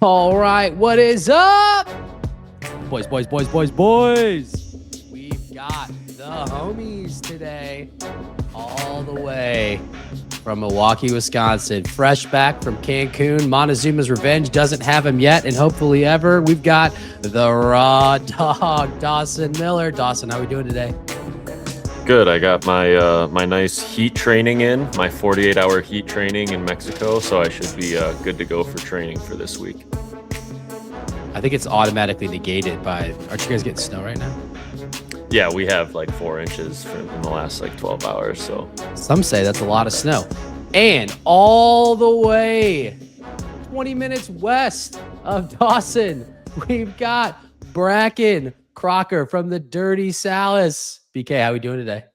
All right, what is up? Boys. We've got the homies today, all the way from Milwaukee, Wisconsin. Fresh back from Cancun. Montezuma's revenge doesn't have him yet, and hopefully ever. We've got the raw dog, Dawson Miller. Dawson, how are we doing today? Good. I got my my nice heat training in, my 48-hour heat training in Mexico, so I should be good to go for training for this week. I think it's automatically negated by, aren't you guys getting snow right now? Yeah, we have like 4 inches in the last like 12 hours, so. Some say that's a lot of snow. And all the way 20 minutes west of Dawson, we've got Bracken Crocker from the Dirty Salis. BK, how we doing today?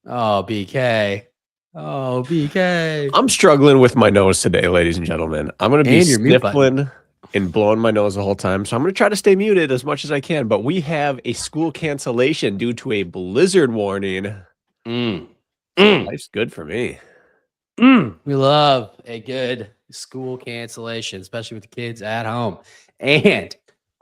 Oh, BK. I'm struggling with my nose today, ladies and gentlemen. I'm going to be sniffling and blowing my nose the whole time. So I'm going to try to stay muted as much as I can. But we have a school cancellation due to a blizzard warning. Life's good for me. We love a good school cancellation, especially with the kids at home. And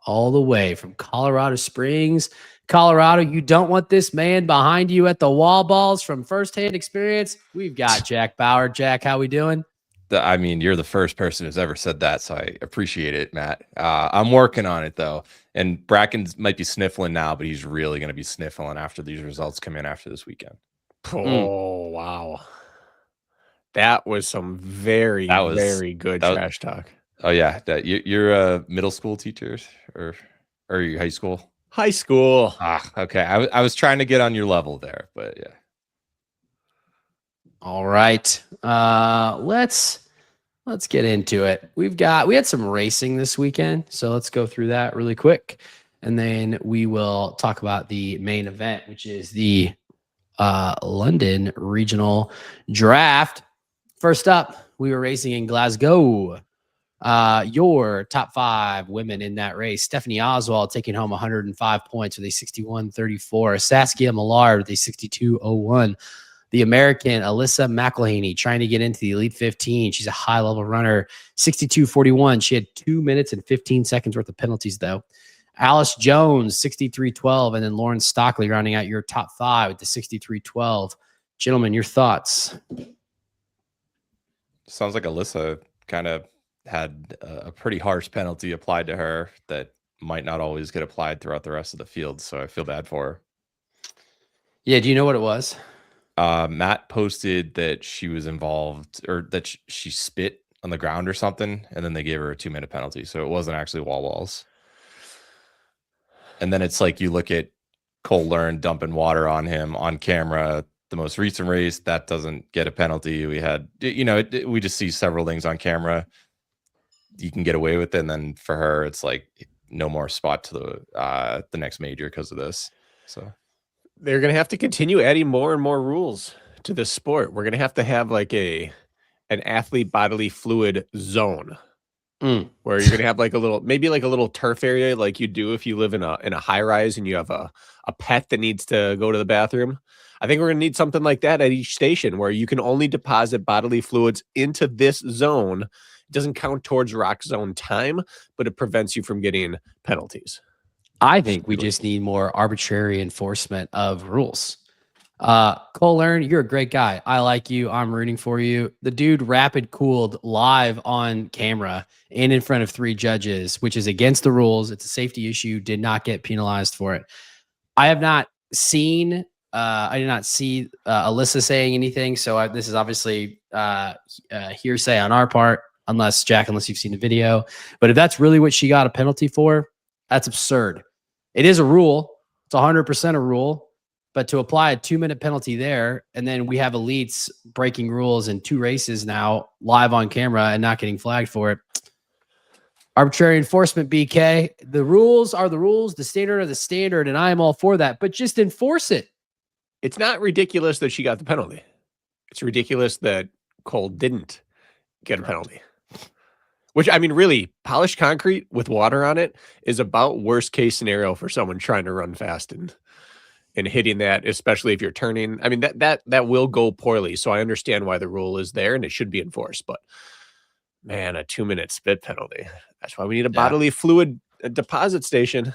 all the way from Colorado Springs, Colorado, you don't want this man behind you at the wall balls. From firsthand experience, we've got Jack Bauer. Jack, how we doing? I mean, you're the first person who's ever said that, so I appreciate it, Matt. I'm working on it, though. And Bracken might be sniffling now, but he's really going to be sniffling after these results come in after this weekend. Oh, wow. That was some very good trash talk. Oh, yeah. You're a middle school teacher or are you high school? High school. Okay. I was trying to get on your level there, but yeah. All right. Let's get into it. We had some racing this weekend, so let's go through that really quick. And then we will talk about the main event, which is the London Regional Draft. First up, we were racing in Glasgow. Your top 5 women in that race: Stephanie Oswald taking home 105 points with a 61.34. Saskia Millard with a 62.01. The American Alyssa McElhaney trying to get into the Elite 15. She's a high-level runner, 62.41. She had 2 minutes and 15 seconds worth of penalties, though. Alice Jones, 63.12. And then Lauren Stockley rounding out your top 5 with the 63.12. Gentlemen, your thoughts? Sounds like Alyssa kind of had a pretty harsh penalty applied to her that might not always get applied throughout the rest of the field, so I feel bad for her. Yeah, do you know what it was? Matt posted that she was involved, or that she spit on the ground or something, and then they gave her a 2-minute penalty, so it wasn't actually wall balls. And then it's like you look at Cole Learn dumping water on him on camera, the most recent race, that doesn't get a penalty. We had, we just see several things on camera. You can get away with it, and then for her, it's like no more spot to the next major because of this. So they're going to have to continue adding more and more rules to this sport. We're going to have like an athlete bodily fluid zone where you're going to have like maybe a little turf area like you do if you live in a high rise and you have a pet that needs to go to the bathroom. I think we're going to need something like that at each station where you can only deposit bodily fluids into this zone. It doesn't count towards rock zone time, but it prevents you from getting penalties. I think we just need more arbitrary enforcement of rules. Cole Learn, you're a great guy. I like you. I'm rooting for you. The dude rapid cooled live on camera and in front of 3 judges, which is against the rules. It's a safety issue. Did not get penalized for it. I did not see Alyssa saying anything. So this is obviously hearsay on our part, unless you've seen the video. But if that's really what she got a penalty for, that's absurd. It is a rule. It's 100% a rule. But to apply a 2-minute penalty there, and then we have elites breaking rules in 2 races now live on camera and not getting flagged for it. Arbitrary enforcement, BK. The rules are the rules. The standard are the standard, and I am all for that. But just enforce it. It's not ridiculous that she got the penalty. It's ridiculous that Cole didn't get a penalty. Which, I mean, really, polished concrete with water on it is about worst case scenario for someone trying to run fast and hitting that, especially if you're turning. I mean, that will go poorly. So I understand why the rule is there and it should be enforced. But Man, a 2-minute spit penalty. That's why we need a bodily fluid deposit station.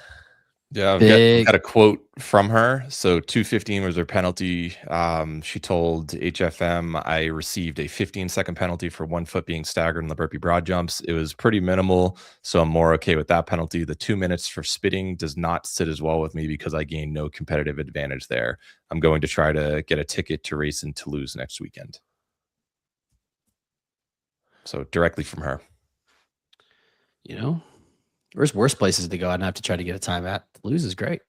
Yeah, I've got a quote from her. So 2:15 was her penalty. She told HFM, I received a 15-second penalty for 1 foot being staggered in the burpee broad jumps. It was pretty minimal, so I'm more okay with that penalty. The 2 minutes for spitting does not sit as well with me because I gained no competitive advantage there. I'm going to try to get a ticket to race in Toulouse next weekend. So directly from her. You know, there's worse places to go. I'd have to try to get a time at. Toulouse is great.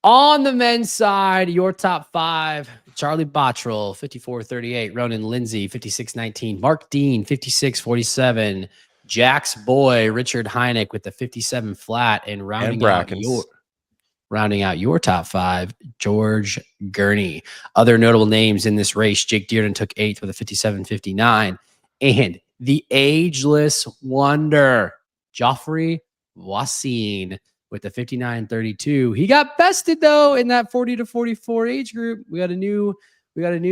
On the men's side, your top 5, Charlie Bottrell, 54.38. Ronan Lindsay, 56.19. Mark Dean, 56.47. Jack's boy, Richard Hynek with the 57 flat. And rounding out your top 5, George Gurney. Other notable names in this race, Jake Dearden took 8th with a 57.59. And the ageless wonder, Joffrey Wasine with the 59.32. He got bested though in that 40 to 44 age group. We got a new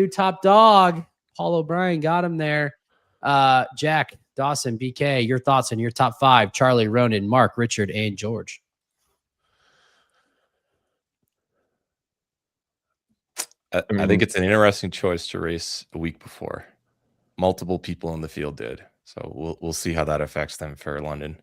top dog. Paul O'Brien got him there. Jack, Dawson, BK, your thoughts on your top 5, Charlie, Ronan, Mark, Richard, and George. I think it's an interesting choice to race a week before. Multiple people in the field did. So we'll see how that affects them for London.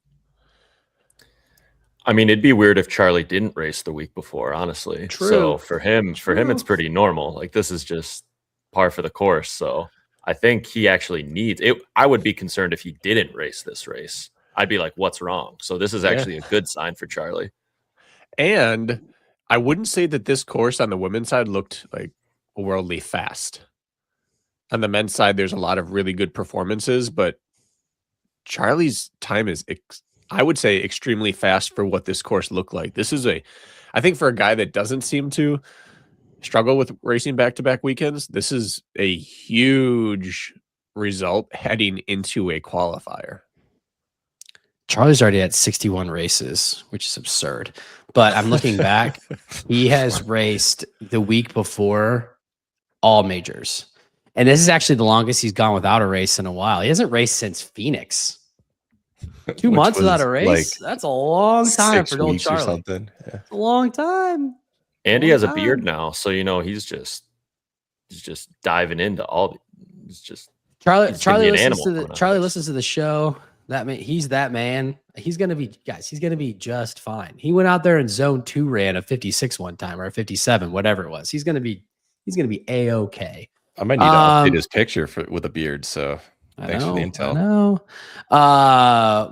I mean, it'd be weird if Charlie didn't race the week before, honestly. True. So for him, it's pretty normal. Like, this is just par for the course. So I think he actually needs it. I would be concerned if he didn't race this race. I'd be like, what's wrong? So this is actually a good sign for Charlie. And I wouldn't say that this course on the women's side looked like worldly fast. On the men's side, there's a lot of really good performances, but Charlie's time is, I would say, extremely fast for what this course looked like. This is I think for a guy that doesn't seem to struggle with racing back-to-back weekends, this is a huge result heading into a qualifier. Charlie's already at 61 races, which is absurd. But I'm looking back. He has raced the week before all majors. And this is actually the longest he's gone without a race in a while. He hasn't raced since Phoenix. 2 months without a race? That's a long time for old Charlie. Or something. Yeah. It's a long time. And he has a beard now. So, he's just diving into all. It's just Charlie listens to the show. He's that man. He's gonna be just fine. He went out there and zone 2 ran a 56 one time or a 57, whatever it was. He's gonna be A-okay. I might need to update his picture with a beard. So thanks for the intel. I know.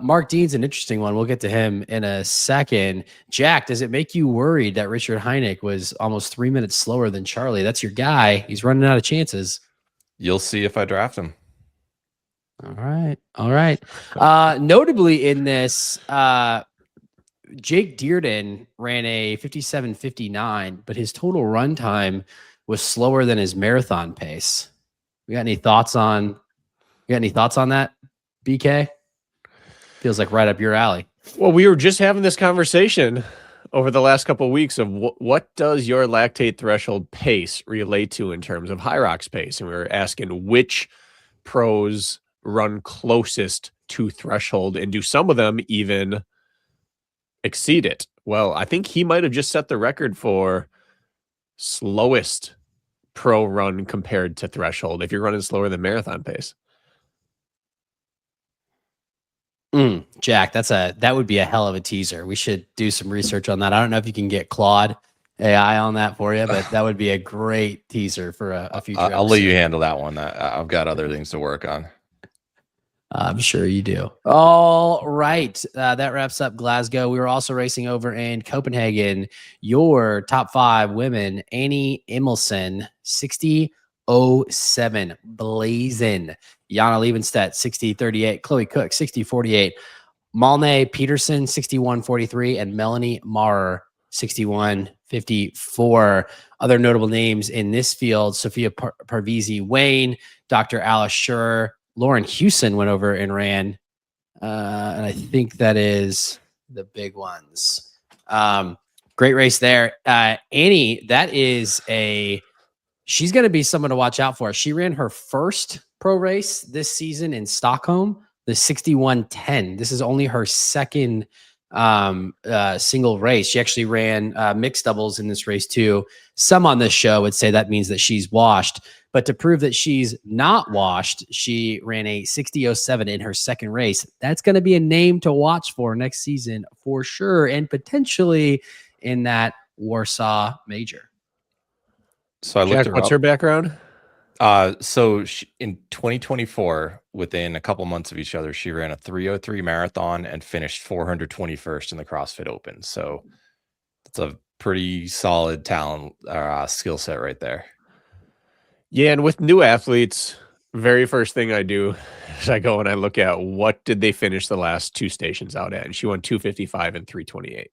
Mark Dean's an interesting one. We'll get to him in a second. Jack, does it make you worried that Richard Hynek was almost 3 minutes slower than Charlie? That's your guy. He's running out of chances. You'll see if I draft him. All right. Notably in this, Jake Dearden ran a 57.59, but his total run time was slower than his marathon pace. We got any thoughts on that, BK? Feels like right up your alley. Well, we were just having this conversation over the last couple of weeks of what does your lactate threshold pace relate to in terms of HYROX pace? And we were asking which pros run closest to threshold, and do some of them even exceed it? Well, I think he might have just set the record for slowest pro run compared to threshold if you're running slower than marathon pace. Jack, that would be a hell of a teaser. We should do some research on that. I don't know if you can get Claude AI on that for you, but that would be a great teaser for a future episode. I'll let you handle that one. I've got other things to work on. I'm sure you do. All right. That wraps up Glasgow. We were also racing over in Copenhagen. Your top 5 women, Annie Emilson, 60.07, blazing. Jana Liebenstedt, 60.38. Chloe Cook, 60.48. Malne Peterson, 61.43. And Melanie Maurer, 61.54. Other notable names in this field, Sophia Parvizi Wayne, Dr. Alice Schurer, Lauren Hewson went over and ran. And I think that is the big ones. Great race there. Annie, she's going to be someone to watch out for. She ran her first pro race this season in Stockholm, the 61:10. This is only her second single race. She actually ran mixed doubles in this race too. Some on this show would say that means that she's washed, but to prove that she's not washed, she ran a 60:07 in her second race. That's going to be a name to watch for next season for sure, and potentially in that Warsaw Major. So I Jack, looked her what's up. her background? So in 2024, within a couple months of each other, she ran a 3:03 marathon and finished 421st in the CrossFit Open. So it's a pretty solid talent, skill set right there. Yeah, and with new athletes, very first thing I do is I go and I look at what did they finish the last 2 stations out at, and she won 2:55 and 3:28.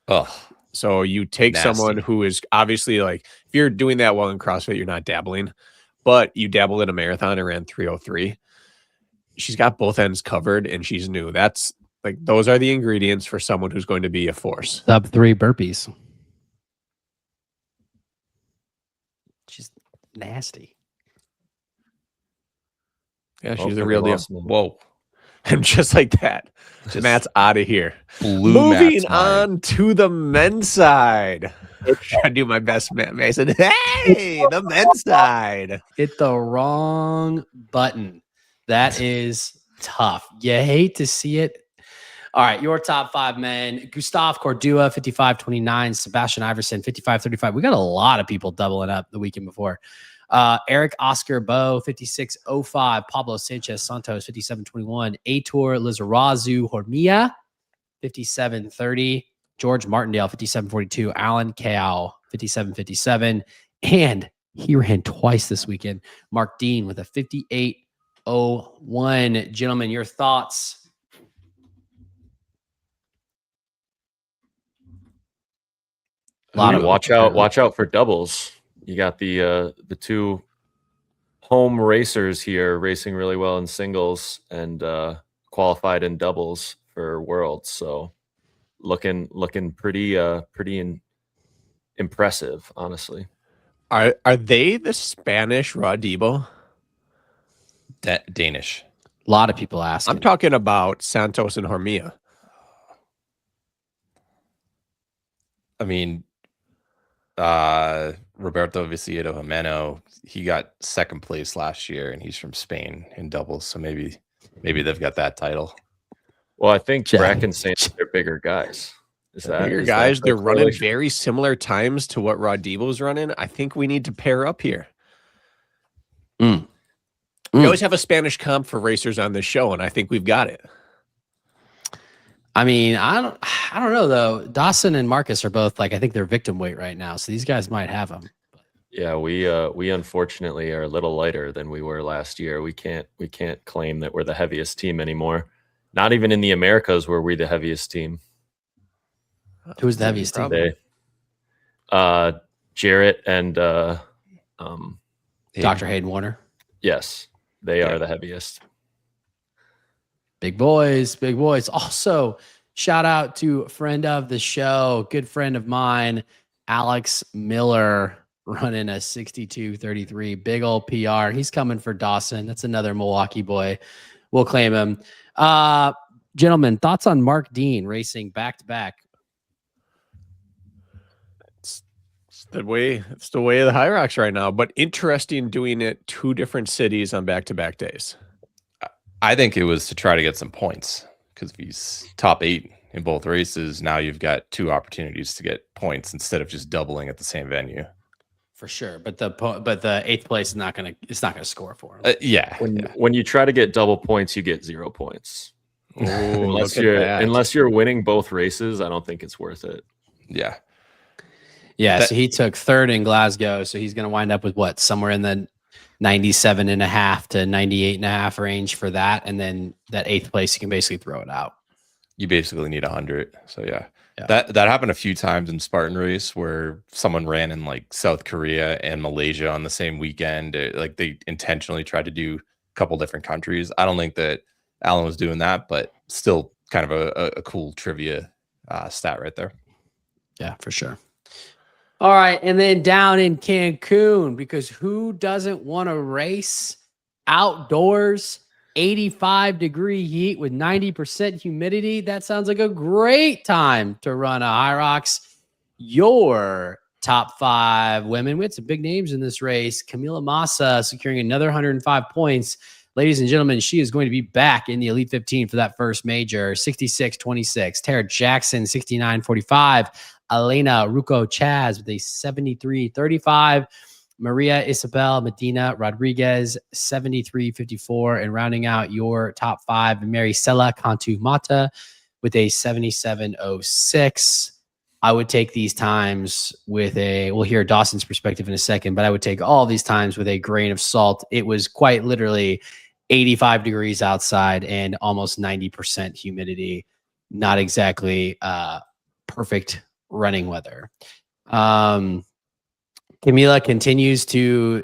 Oh, So you take nasty. someone who is obviously like, if you're doing that well in CrossFit, you're not dabbling, but you dabbled in a marathon and ran 3:03. She's got both ends covered and she's new. That's like, those are the ingredients for someone who's going to be a force. Sub 3 burpees. She's nasty. Yeah, Oh, she's the real deal. Whoa. And just like that, Just Matt's out of here. blew Moving Matt's mind. on to the men's side. Try to do my best, Matt Mason. Hey, the men's side. Hit the wrong button. That is tough. You hate to see it. All right, your top 5 men. Gustav Cordua, 55:29. Sebastian Iverson, 55:35. We got a lot of people doubling up the weekend before. Eric Oscar Bo, 56:05. Pablo Sanchez Santos, 57:21. Aitor Lizarazu Hormia, 57:30. George Martindale, 57:42. Alan Kao, 57:57. And he ran twice this weekend. Mark Dean with a 58:01. Gentlemen, your thoughts? Watch out for doubles. You got the 2 home racers here racing really well in singles and qualified in doubles for Worlds. So looking pretty impressive, honestly. Are they the Spanish Rodibo? Danish. A lot of people asking. I'm talking about Santos and Hormia. I mean, Roberto Viciedo Jimeno, he got second place last year, and he's from Spain in doubles. So maybe they've got that title. Well, I think Bracken's saying they're bigger guys. Bigger guys, they're running very similar times to what Rodibo's running. I think we need to pair up here. We always have a Spanish comp for racers on this show, and I think we've got it. I mean, I don't know though. Dawson and Marcus are both like, I think they're victim weight right now, so these guys might have them. Yeah, we unfortunately are a little lighter than we were last year. We can't claim that we're the heaviest team anymore. Not even in the Americas were we the heaviest team. Who's the heaviest team? Jarrett and Dr. Hayden Warner. Yes, they are the heaviest. Big boys, big boys. Also, shout out to a friend of the show, good friend of mine, Alex Miller, running a 62:33. Big old PR. He's coming for Dawson. That's another Milwaukee boy. We'll claim him. Gentlemen, thoughts on Mark Dean racing back-to-back? It's the way of the HYROX right now, but interesting doing it 2 different cities on back-to-back days. I think it was to try to get some points, because if he's top 8 in both races, now you've got 2 opportunities to get points instead of just doubling at the same venue. For sure, but the 8th place is not gonna score for him. When you try to get double points, you get 0 points. Ooh, unless you're winning both races, I don't think it's worth it. Yeah. So he took 3rd in Glasgow, so he's gonna wind up with what, somewhere in the 97.5 to 98.5 range for that, and then that 8th place you can basically throw it out. You basically need 100. So yeah. That happened a few times in Spartan Race where someone ran in like South Korea and Malaysia on the same weekend. Like they intentionally tried to do a couple different countries. I don't think that Alan was doing that, but still kind of a cool trivia stat right there. Yeah, for sure. All right, and then down in Cancun, because who doesn't want to race outdoors 85-degree heat with 90% humidity. That sounds like a great time to run a HYROX. Your top 5 women. We had some big names in this race. Camila Massa securing another 105 points. Ladies and gentlemen, she is going to be back in the Elite 15 for that first major. 66-26. Tara Jackson, 69-45. Elena Ruco Chaz with a 73-35. Maria Isabel Medina Rodriguez, 73-54. And rounding out your top 5, Maricela Cantu Mata with a 77-06. I would take these times with we'll hear Dawson's perspective in a second, but I would take all these times with a grain of salt. It was quite literally 85 degrees outside and almost 90% humidity. Not exactly perfect running weather. Camila continues to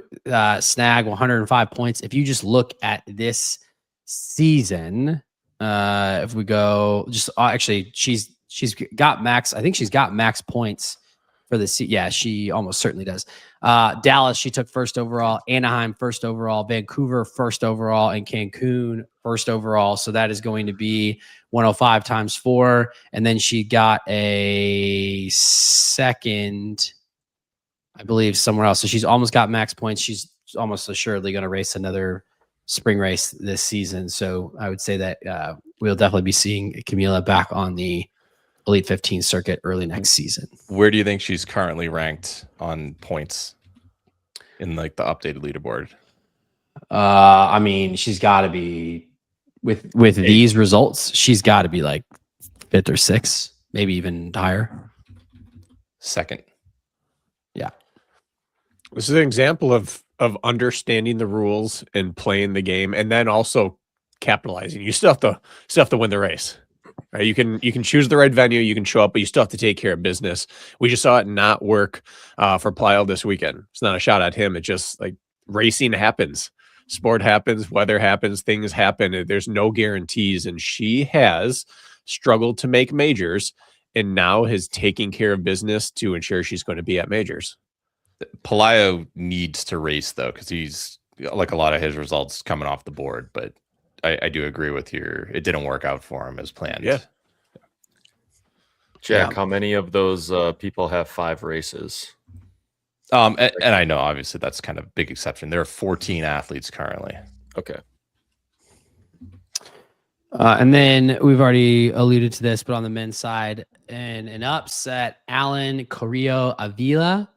snag 105 points. If you just look at this season, if we go just actually, she's got max. I think she's got max points for the season. Yeah, she almost certainly does. Dallas, she took first overall. Anaheim, first overall. Vancouver, first overall. And Cancun, first overall. So that is going to be 105 times 4. And then she got a second, I believe, somewhere else. So she's almost got max points. She's almost assuredly going to race another spring race this season. So I would say that we'll definitely be seeing Camila back on the Elite 15 circuit early next season. Where do you think she's currently ranked on points in like the updated leaderboard? I mean, she's got to be with these results. She's got to be like 5th or 6th, maybe even higher. 2nd. Yeah. This is an example of understanding the rules and playing the game, and then also capitalizing. You still have to win the race. Right? You can choose the right venue, you can show up, but you still have to take care of business. We just saw it not work for Plyle this weekend. It's not a shot at him. It's just like racing happens, sport happens, weather happens, things happen. There's no guarantees, and she has struggled to make majors, and now is taking care of business to ensure she's going to be at majors. Pelayo needs to race though, because he's like a lot of his results coming off the board, but I do agree with it didn't work out for him as planned. Yeah. Jack, how many of those people have 5 races? And I know obviously that's kind of a big exception. There are 14 athletes currently. Okay. And then we've already alluded to this, but on the men's side, and an upset, Alan Carrillo Avila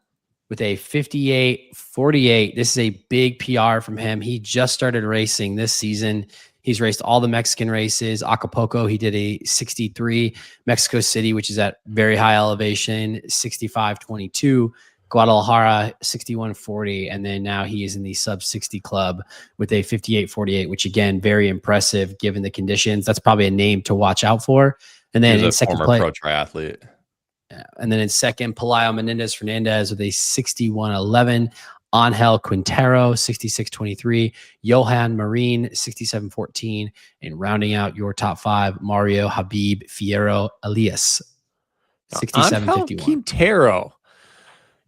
with a 58-48. This is a big PR from him. He just started racing this season. He's raced all the Mexican races. Acapulco, he did a 63. Mexico City, which is at very high elevation, 65-22. Guadalajara, 61-40. And then now he is in the sub 60 club with a 58-48, which again, very impressive given the conditions. That's probably a name to watch out for. And then in second place, pro triathlete. Yeah. And then in second, Pelayo Menendez Fernandez with a 61-11. Angel Quintero, 66-23. Johan Marine, 67-14. And rounding out your top 5, Mario Habib Fierro Elias, 67-51. Quintero,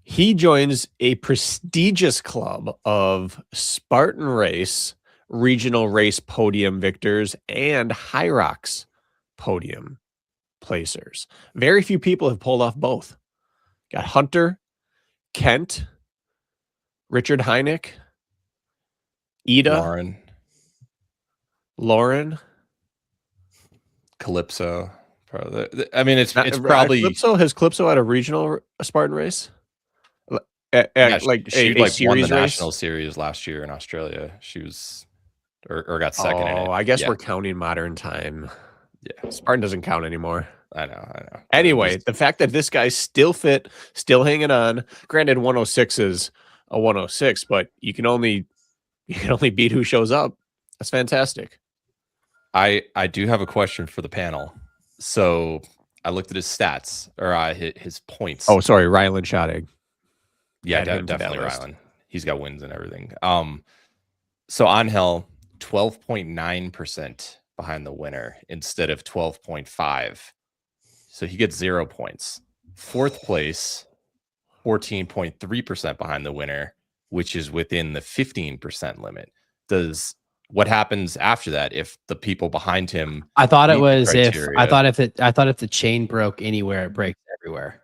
he joins a prestigious club of Spartan Race, regional race podium victors, and HYROX podium placers. Very few people have pulled off both. Got Hunter, Kent, Richard Heineck, Ida, Lauren, Calypso. I mean, it's probably Calypso. Has Calypso had a regional Spartan race? She won the national series last year in Australia. She was or got second in it. I guess we're counting modern time. Yeah, Spartan doesn't count anymore. I know. Anyway, the fact that this guy's still fit, still hanging on. Granted, 106 is a 106, but you can only beat who shows up. That's fantastic. I do have a question for the panel. So I looked at his stats or his points. Oh, sorry, Rylan Schottig. Yeah, definitely Rylan. He's got wins and everything. So Angel, 12.9% behind the winner instead of 12.5. So he gets 0 points. 4th place, 14.3% behind the winner, which is within the 15% limit. Does what happens after that if the people behind him? I thought it meet the was if criteria? I thought if the chain broke anywhere, it breaks everywhere.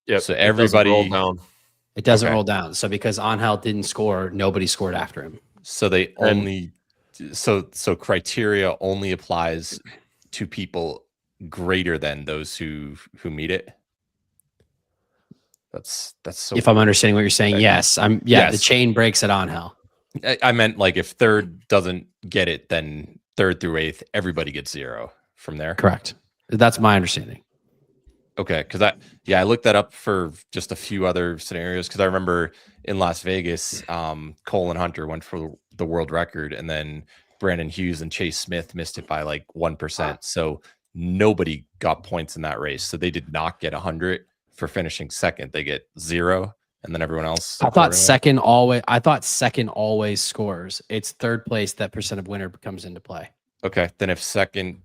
Yep. So it doesn't roll everybody down. It doesn't Okay. roll down. So because Angel didn't score, nobody scored after him. So they And- only so criteria only applies to people greater than those who meet it. That's so. If I'm weird. understanding what you're saying, Okay. yes. The Yes. chain breaks at Angel. I meant like if third doesn't get it, then third through eighth, everybody gets 0 from there. Correct. That's my understanding. Okay, because I looked that up for just a few other scenarios because I remember in Las Vegas, Cole and Hunter went for the world record, and then Brandon Hughes and Chase Smith missed it by like 1%. So nobody got points in that race. So they did not get 100 for finishing second. They get 0, and then everyone else. I thought accordingly. second always scores. It's third place that percent of winner comes into play. Okay, then if second,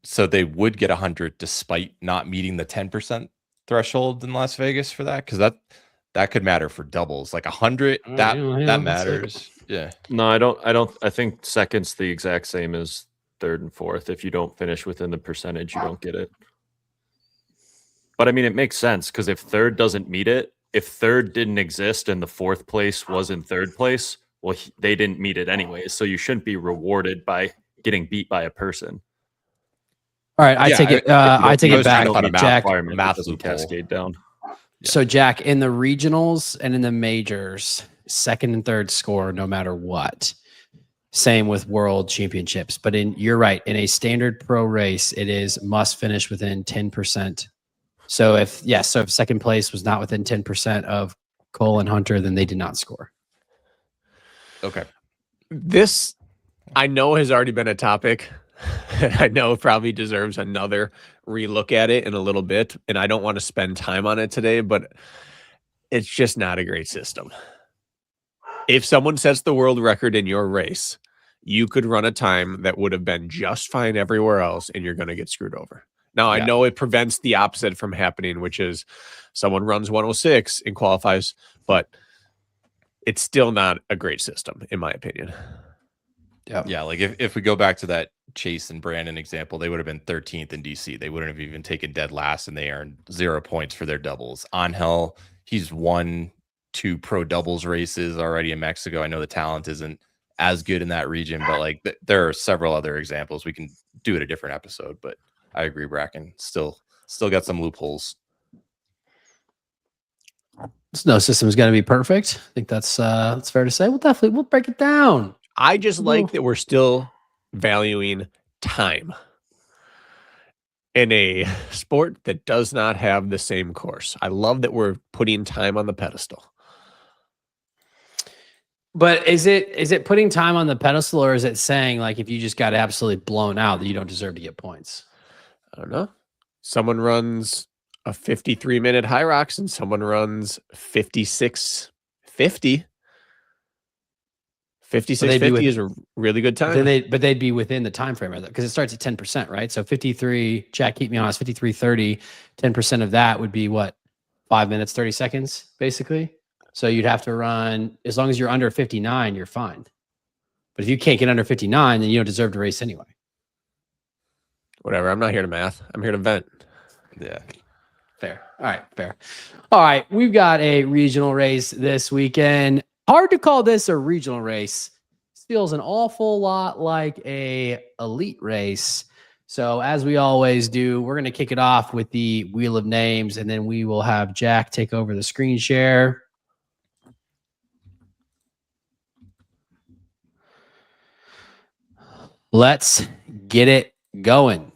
so they would get 100 despite not meeting the 10% threshold in Las Vegas for that, because that could matter for doubles. Like 100, that let's matters. Yeah. No, I don't. I think second's the exact same as third and fourth. If you don't finish within the percentage, you don't get it. But I mean, it makes sense because if third doesn't meet it, if third didn't exist and the fourth place was in third place, well, they didn't meet it anyways. So you shouldn't be rewarded by getting beat by a person. All right, I take it back. Don't meet the Jack, requirement, it math doesn't loophole. cascade down. So Jack, in the regionals and in the majors, second and third score no matter what. Same with world championships. But you're right, in a standard pro race, it is must finish within 10%. So if second place was not within 10% of Cole and Hunter, then they did not score. Okay. This I know has already been a topic. And I know probably deserves another relook at it in a little bit. And I don't want to spend time on it today, but it's just not a great system. If someone sets the world record in your race, you could run a time that would have been just fine everywhere else, and you're going to get screwed over. Now, I know it prevents the opposite from happening, which is someone runs 106 and qualifies, but it's still not a great system, in my opinion. Yeah, like if we go back to that Chase and Brandon example, they would have been 13th in DC. They wouldn't have even taken dead last, and they earned 0 points for their doubles. Angel, he's won 2 pro doubles races already in Mexico. I know the talent isn't as good in that region, but like there are several other examples. We can do it a different episode, but I agree, Bracken. Still got some loopholes. No system is going to be perfect. I think that's fair to say. We'll break it down. I just like that we're still valuing time in a sport that does not have the same course. I love that we're putting time on the pedestal. But is it putting time on the pedestal, or is it saying like if you just got absolutely blown out that you don't deserve to get points? I don't know. Someone runs a 53-minute HYROX and someone runs 56:50. 56:50 is a really good time. But they'd be within the time frame of that because it starts at 10%, right? So 53, Jack, keep me honest, 53:30, 10% of that would be what? 5 minutes, 30 seconds, basically. So you'd have to run, as long as you're under 59, you're fine. But if you can't get under 59, then you don't deserve to race anyway. Whatever. I'm not here to math. I'm here to vent. Yeah. Fair. All right. Fair. All right. We've got a regional race this weekend. Hard to call this a regional race. This feels an awful lot like a elite race. So as we always do, we're going to kick it off with the wheel of names, and then we will have Jack take over the screen share. Let's get it going.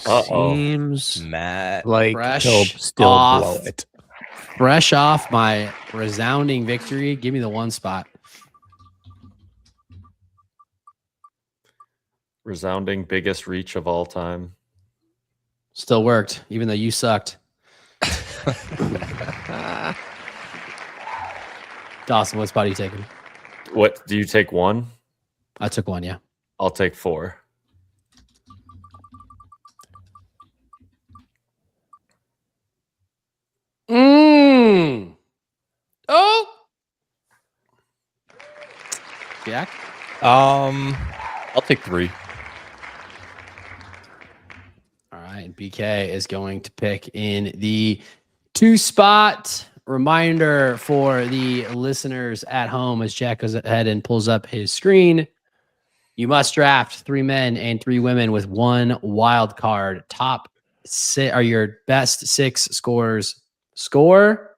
Seems Matt, like Fresh he'll still off. blow it. Fresh off my resounding victory, give me the one spot. Resounding biggest reach of all time. Still worked, even though you sucked. Dawson, what spot are you taking? What do you take? 1? I took 1, yeah. I'll take 4. Jack? I'll take 3. All right. BK is going to pick in the 2 spot. Reminder for the listeners at home as Jack goes ahead and pulls up his screen. You must draft 3 men and 3 women with 1 wild card. Top 6 are your best 6 scorers. Score.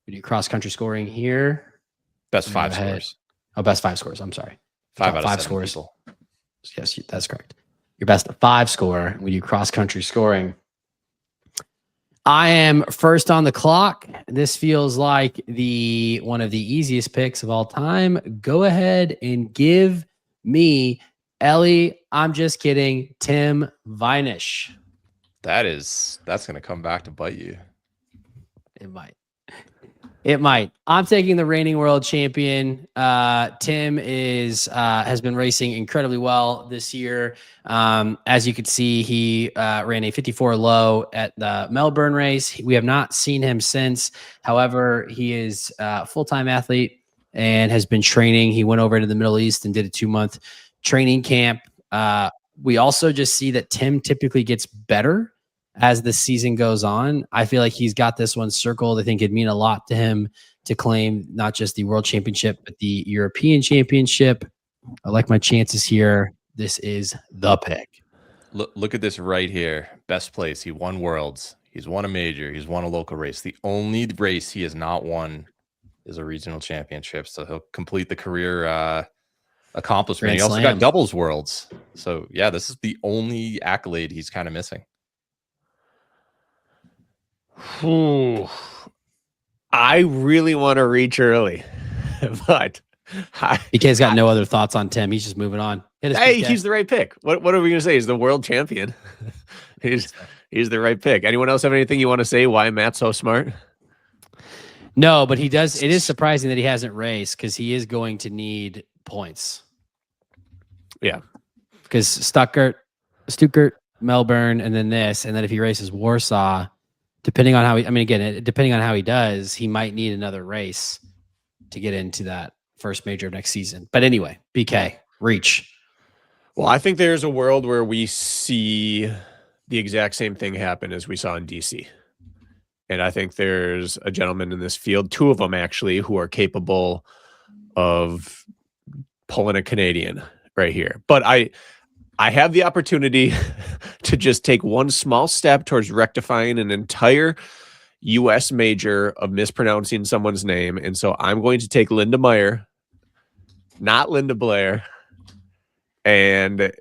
We do cross country scoring here. Best 5 scores. Oh, best 5 scores. I'm sorry. 5 out of 5 7 scores. people. Yes, that's correct. Your best 5 score. We do cross country scoring. I am first on the clock. This feels like one of the easiest picks of all time. Go ahead and give me Ellie. I'm just kidding. Tim Vinish. That's going to come back to bite you. It might. It might. I'm taking the reigning world champion. Tim has been racing incredibly well this year. As you can see, he ran a 54 low at the Melbourne race. We have not seen him since. However, he is a full-time athlete and has been training. He went over to the Middle East and did a 2-month training camp. We also just see that Tim typically gets better as the season goes on. I feel like he's got this one circled. I think it'd mean a lot to him to claim not just the world championship, but the European championship. I like my chances here. This is the pick. Look at this right here. Best place. He won worlds. He's won a major. He's won a local race. The only race he has not won is a regional championship. So he'll complete the career accomplishment. He also got doubles worlds. So yeah, this is the only accolade he's kind of missing. I really want to reach early, but BK's got no other thoughts on Tim. He's just moving on. Hey, he's the right pick. What are we going to say? He's the world champion. He's the right pick. Anyone else have anything you want to say? Why Matt's so smart? No, but he does. It is surprising that he hasn't raced because he is going to need points. Yeah, because Stuttgart, Melbourne, and then this, and then if he races Warsaw. Depending on how depending on how he does, he might need another race to get into that first major of next season. But anyway, BK, reach. Well, I think there's a world where we see the exact same thing happen as we saw in DC. And I think there's a gentleman in this field, 2 of them actually, who are capable of pulling a Canadian right here. But I have the opportunity to just take one small step towards rectifying an entire U.S. major of mispronouncing someone's name. And so I'm going to take Linda Meyer, not Linda Blair. And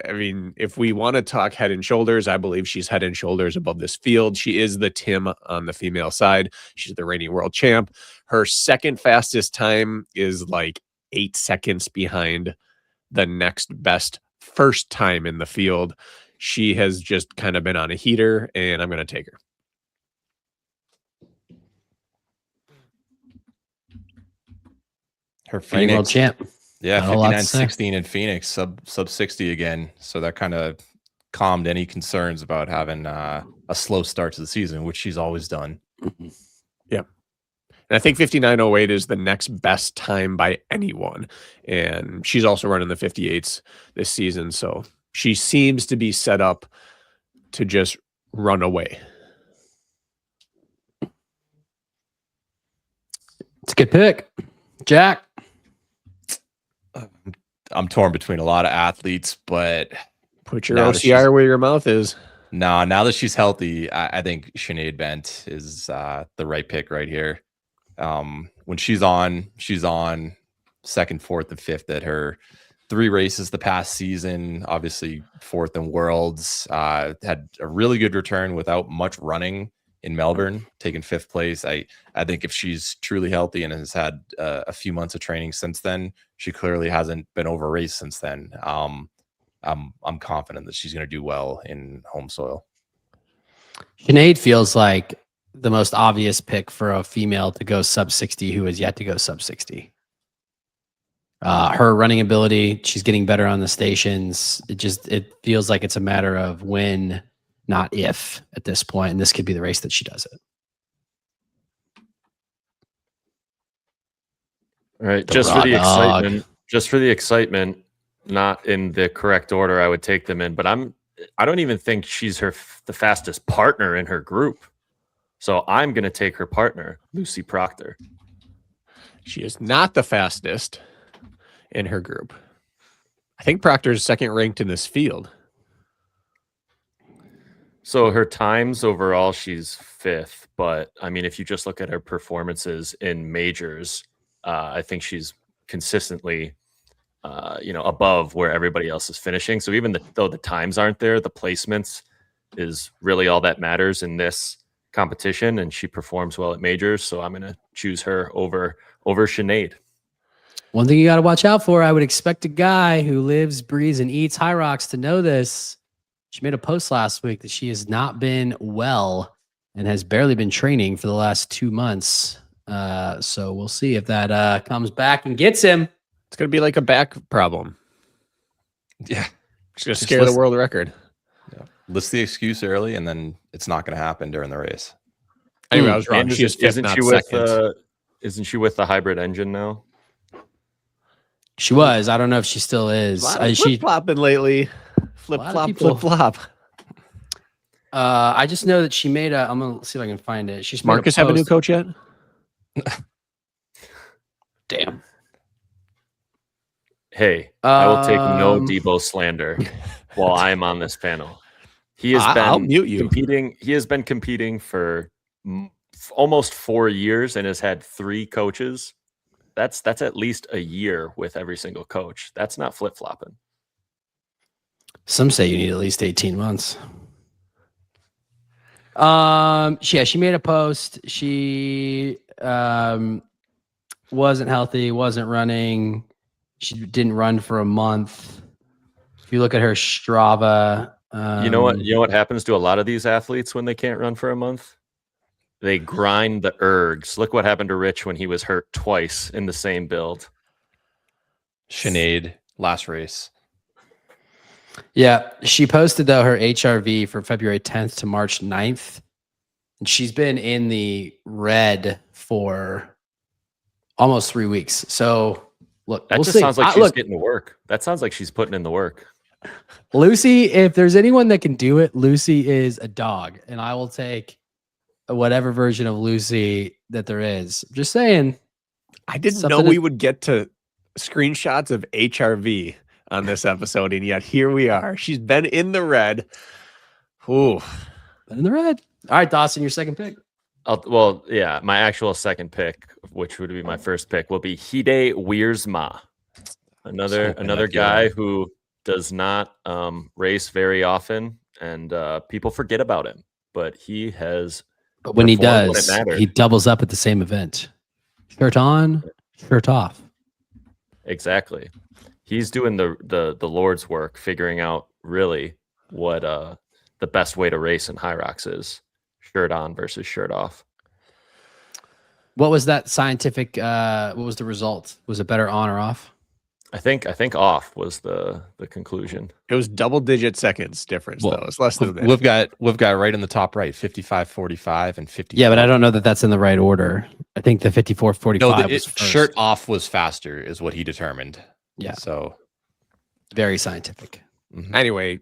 I mean, if we want to talk head and shoulders, I believe she's head and shoulders above this field. She is the Tim on the female side. She's the reigning world champ. Her second fastest time is like 8 seconds behind the next best first time in the field. She has just kind of been on a heater, and I'm going to take her. Her Phoenix world champ. Yeah, 59-16 in Phoenix, sub 60 again. So that kind of calmed any concerns about having a slow start to the season, which she's always done. Yeah. And I think 59.08 is the next best time by anyone. And she's also running the 58s this season. So she seems to be set up to just run away. It's a good pick. Jack. I'm torn between a lot of athletes, but put your OCR where your mouth is. No, now that she's healthy, I think Sinead Bent is the right pick right here. When she's on second, fourth, and fifth at her 3 races the past season. Obviously, fourth in Worlds. Had a really good return without much running in Melbourne, taking 5th place. I think if she's truly healthy and has had a few months of training since then, she clearly hasn't been over raced since then. I'm confident that she's going to do well in home soil. Sinead feels like the most obvious pick for a female to go sub 60 who has yet to go sub 60. Her running ability, she's getting better on the stations. It feels like it's a matter of when, not if, at this point. And this could be the race that she does it. All right, The just raw for the dog. excitement, not in the correct order I would take them in, but I don't even think she's the fastest partner in her group. So I'm going to take her partner, Lucy Proctor. She is not the fastest in her group. I think Proctor's second ranked in this field. So her times overall, she's fifth. But I mean, if you just look at her performances in majors, I think she's consistently, above where everybody else is finishing. So even though the times aren't there, the placements is really all that matters in this competition, and she performs well at majors. So I'm going to choose her over Sinead. One thing you got to watch out for, I would expect a guy who lives, breathes, and eats HYROX to know this. She made a post last week that she has not been well and has barely been training for the last 2 months. So we'll see if that comes back and gets him. It's going to be like a back problem. Yeah. She's going to scare the world record. Yeah. List the excuse early, and then it's not going to happen during the race. Anyway, I was wrong. And She is fifth, isn't not she second. Isn't she with the hybrid engine now? She was. I don't know if she still is. She flopping lately. Flip flop, flip flop. I just know that she made a. I'm gonna see if I can find it. She's Marcus have a new coach yet? Damn. Hey, I will take no Debo slander while I'm on this panel. He has I'll been mute you. competing. He has been competing for almost 4 years and has had 3 coaches. That's at least a year with every single coach. That's not flip flopping. Some say you need at least 18 months. Yeah, she made a post. She wasn't healthy, wasn't running. She didn't run for a month. If you look at her Strava, you know what happens to a lot of these athletes when they can't run for a month? They grind the ergs. Look what happened to Rich when he was hurt twice in the same build. Sinead, last race. Yeah, she posted though her HRV for February 10th to March 9th. And she's been in the red for almost 3 weeks. So look, that just sounds like she's getting to work. That sounds like she's putting in the work. Lucy, if there's anyone that can do it, Lucy is a dog, and I will take whatever version of Lucy that there is. Just saying. I didn't know we would get to screenshots of HRV on this episode, and yet here we are. She's been in the red. Ooh. Been in the red. All right, Dawson, your second pick. My actual second pick, which would be my first pick, will be Hide Wiersma. Another guy who does not race very often, and people forget about him. But he has. But when he does, he doubles up at the same event. Shirt on, shirt off. Exactly. He's doing the Lord's work, figuring out really what the best way to race in HYROX is. Shirt on versus shirt off. What was that scientific? What was the result? Was it better on or off? I think off was the conclusion. It was double-digit seconds difference, though. It's less than that. We've got right in the top right, 55-45 and 50. Yeah, but I don't know that that's in the right order. I think the 54-45 was first. Shirt off was faster, is what he determined. Yeah. So very scientific. Mm-hmm. Anyway,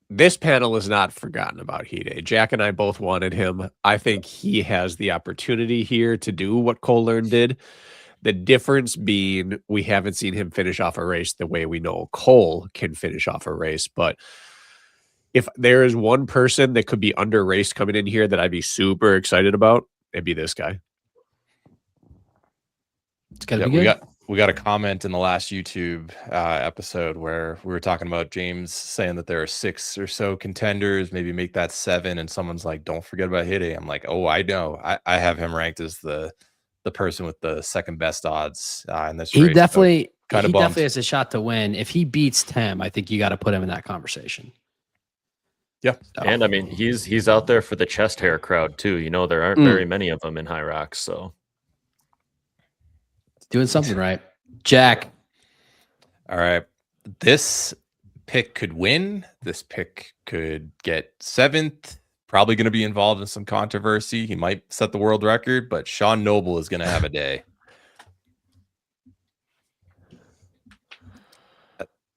this panel is not forgotten about Hide. Jack and I both wanted him. I think he has the opportunity here to do what Cole Learn did. The difference being we haven't seen him finish off a race the way we know Cole can finish off a race. But if there is one person that could be under raced coming in here that I'd be super excited about, it'd be this guy. It's gotta be good. We got a comment in the last YouTube episode where we were talking about James saying that there are 6 or so contenders, maybe make that 7, and someone's like, don't forget about Hide. I'm like, oh, I know. I have him ranked as the person with the second best odds in this race. He definitely has a shot to win. If he beats Tim, I think you got to put him in that conversation. Yeah. So. And I mean, he's out there for the chest hair crowd too. You know, there aren't very many of them in HYROX, so doing something right. Jack. All right. This pick could win. This pick could get 7th. Probably going to be involved in some controversy. He might set the world record, but Sean Noble is going to have a day.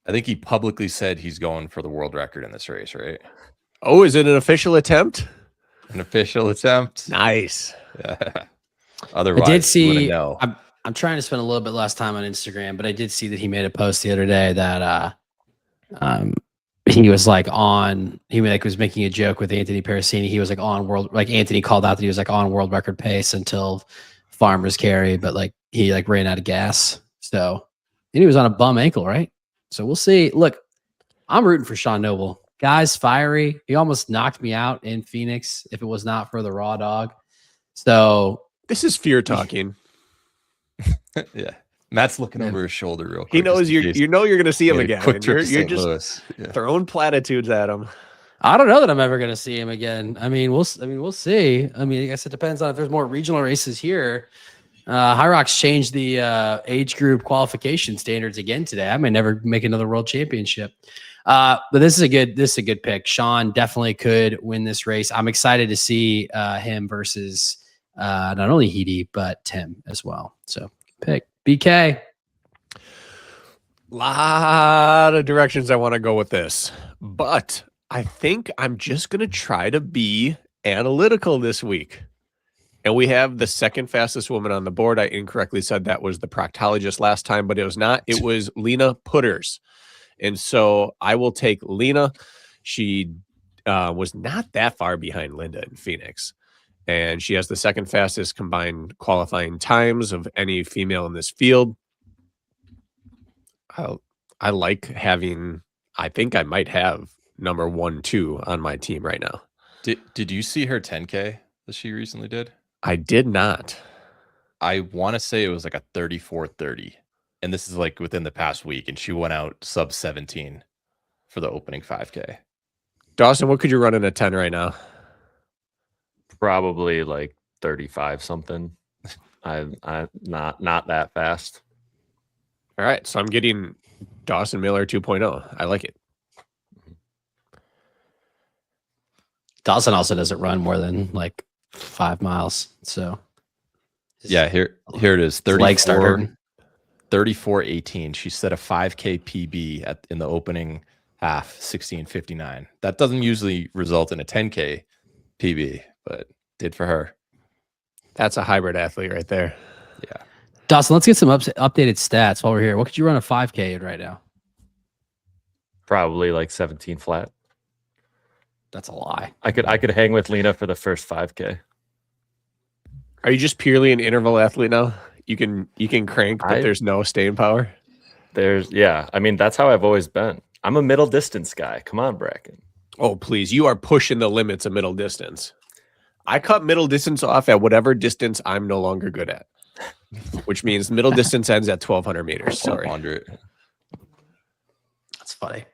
I think he publicly said he's going for the world record in this race, right? Oh, is it an official attempt? An official attempt. Nice. Yeah. I Otherwise, did you see. wouldn't know. I'm trying to spend a little bit less time on Instagram, but I did see that he made a post the other day that he was like was making a joke with Anthony Parasini. He was like on Anthony called out that he was like on world record pace until Farmers Carry, but like he like ran out of gas. So and he was on a bum ankle, right? So we'll see. Look, I'm rooting for Sean Noble. Guy's fiery. He almost knocked me out in Phoenix if it was not for the raw dog. So this is fear talking. Yeah. Matt's looking over his shoulder real quick. He knows you're going to see him again. Quick trip You're to just Louis. throwing platitudes at him. I don't know that I'm ever going to see him again. We'll see. I guess it depends on if there's more regional races here. HYROX changed the age group qualification standards again today. I may never make another world championship. But this is a good pick. Sean definitely could win this race. I'm excited to see him versus not only Heedy but Tim as well. So pick BK. Lot of directions I want to go with this, but I think I'm just going to try to be analytical this week. And we have the second fastest woman on the board. I incorrectly said that was the proctologist last time, but it was not. It was Lena Putters. And so I will take Lena. She was not that far behind Linda in Phoenix. And she has the second fastest combined qualifying times of any female in this field. I like having, I think I might have number 1, 2 on my team right now. Did you see her 10K that she recently did? I did not. I want to say it was like a 34:30. And this is like within the past week. And she went out sub 17 for the opening 5K. Dawson, what could you run in a 10 right now? Probably like 35 something. I'm not that fast. All right. So I'm getting Dawson Miller 2.0. I like it. Dawson also doesn't run more than like 5 miles. So yeah, here it is. 34, 34:18. She set a 5K PB in the opening half, 16:59. That doesn't usually result in a 10K PB, but did for her. That's a hybrid athlete right there. Yeah. Dawson, let's get some updated stats while we're here. What could you run a 5K in right now? Probably like 17 flat. That's a lie. I could hang with Lena for the first 5K. Are you just purely an interval athlete now? You can crank, but there's no staying power. That's how I've always been. I'm a middle distance guy. Come on, Bracken. Oh, please. You are pushing the limits of middle distance. I cut middle distance off at whatever distance I'm no longer good at, which means middle distance ends at 1,200 meters. Sorry. 100. That's funny.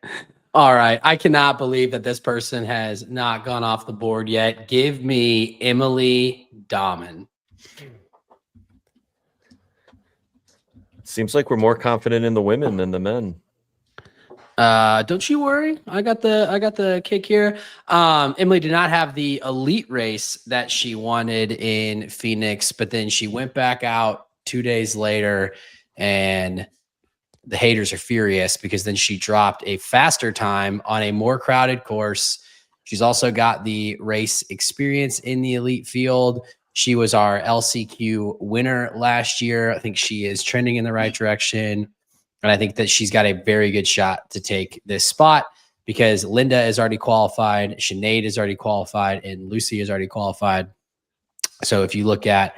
All right. I cannot believe that this person has not gone off the board yet. Give me Emily Dahman. Seems like we're more confident in the women than the men. Don't you worry. I got the kick here. Emily did not have the elite race that she wanted in Phoenix, but then she went back out 2 days later, and the haters are furious because then she dropped a faster time on a more crowded course. She's also got the race experience in the elite field. She was our LCQ winner last year. I think she is trending in the right direction. And I think that she's got a very good shot to take this spot because Linda is already qualified, Sinead is already qualified, and Lucy is already qualified. So if you look at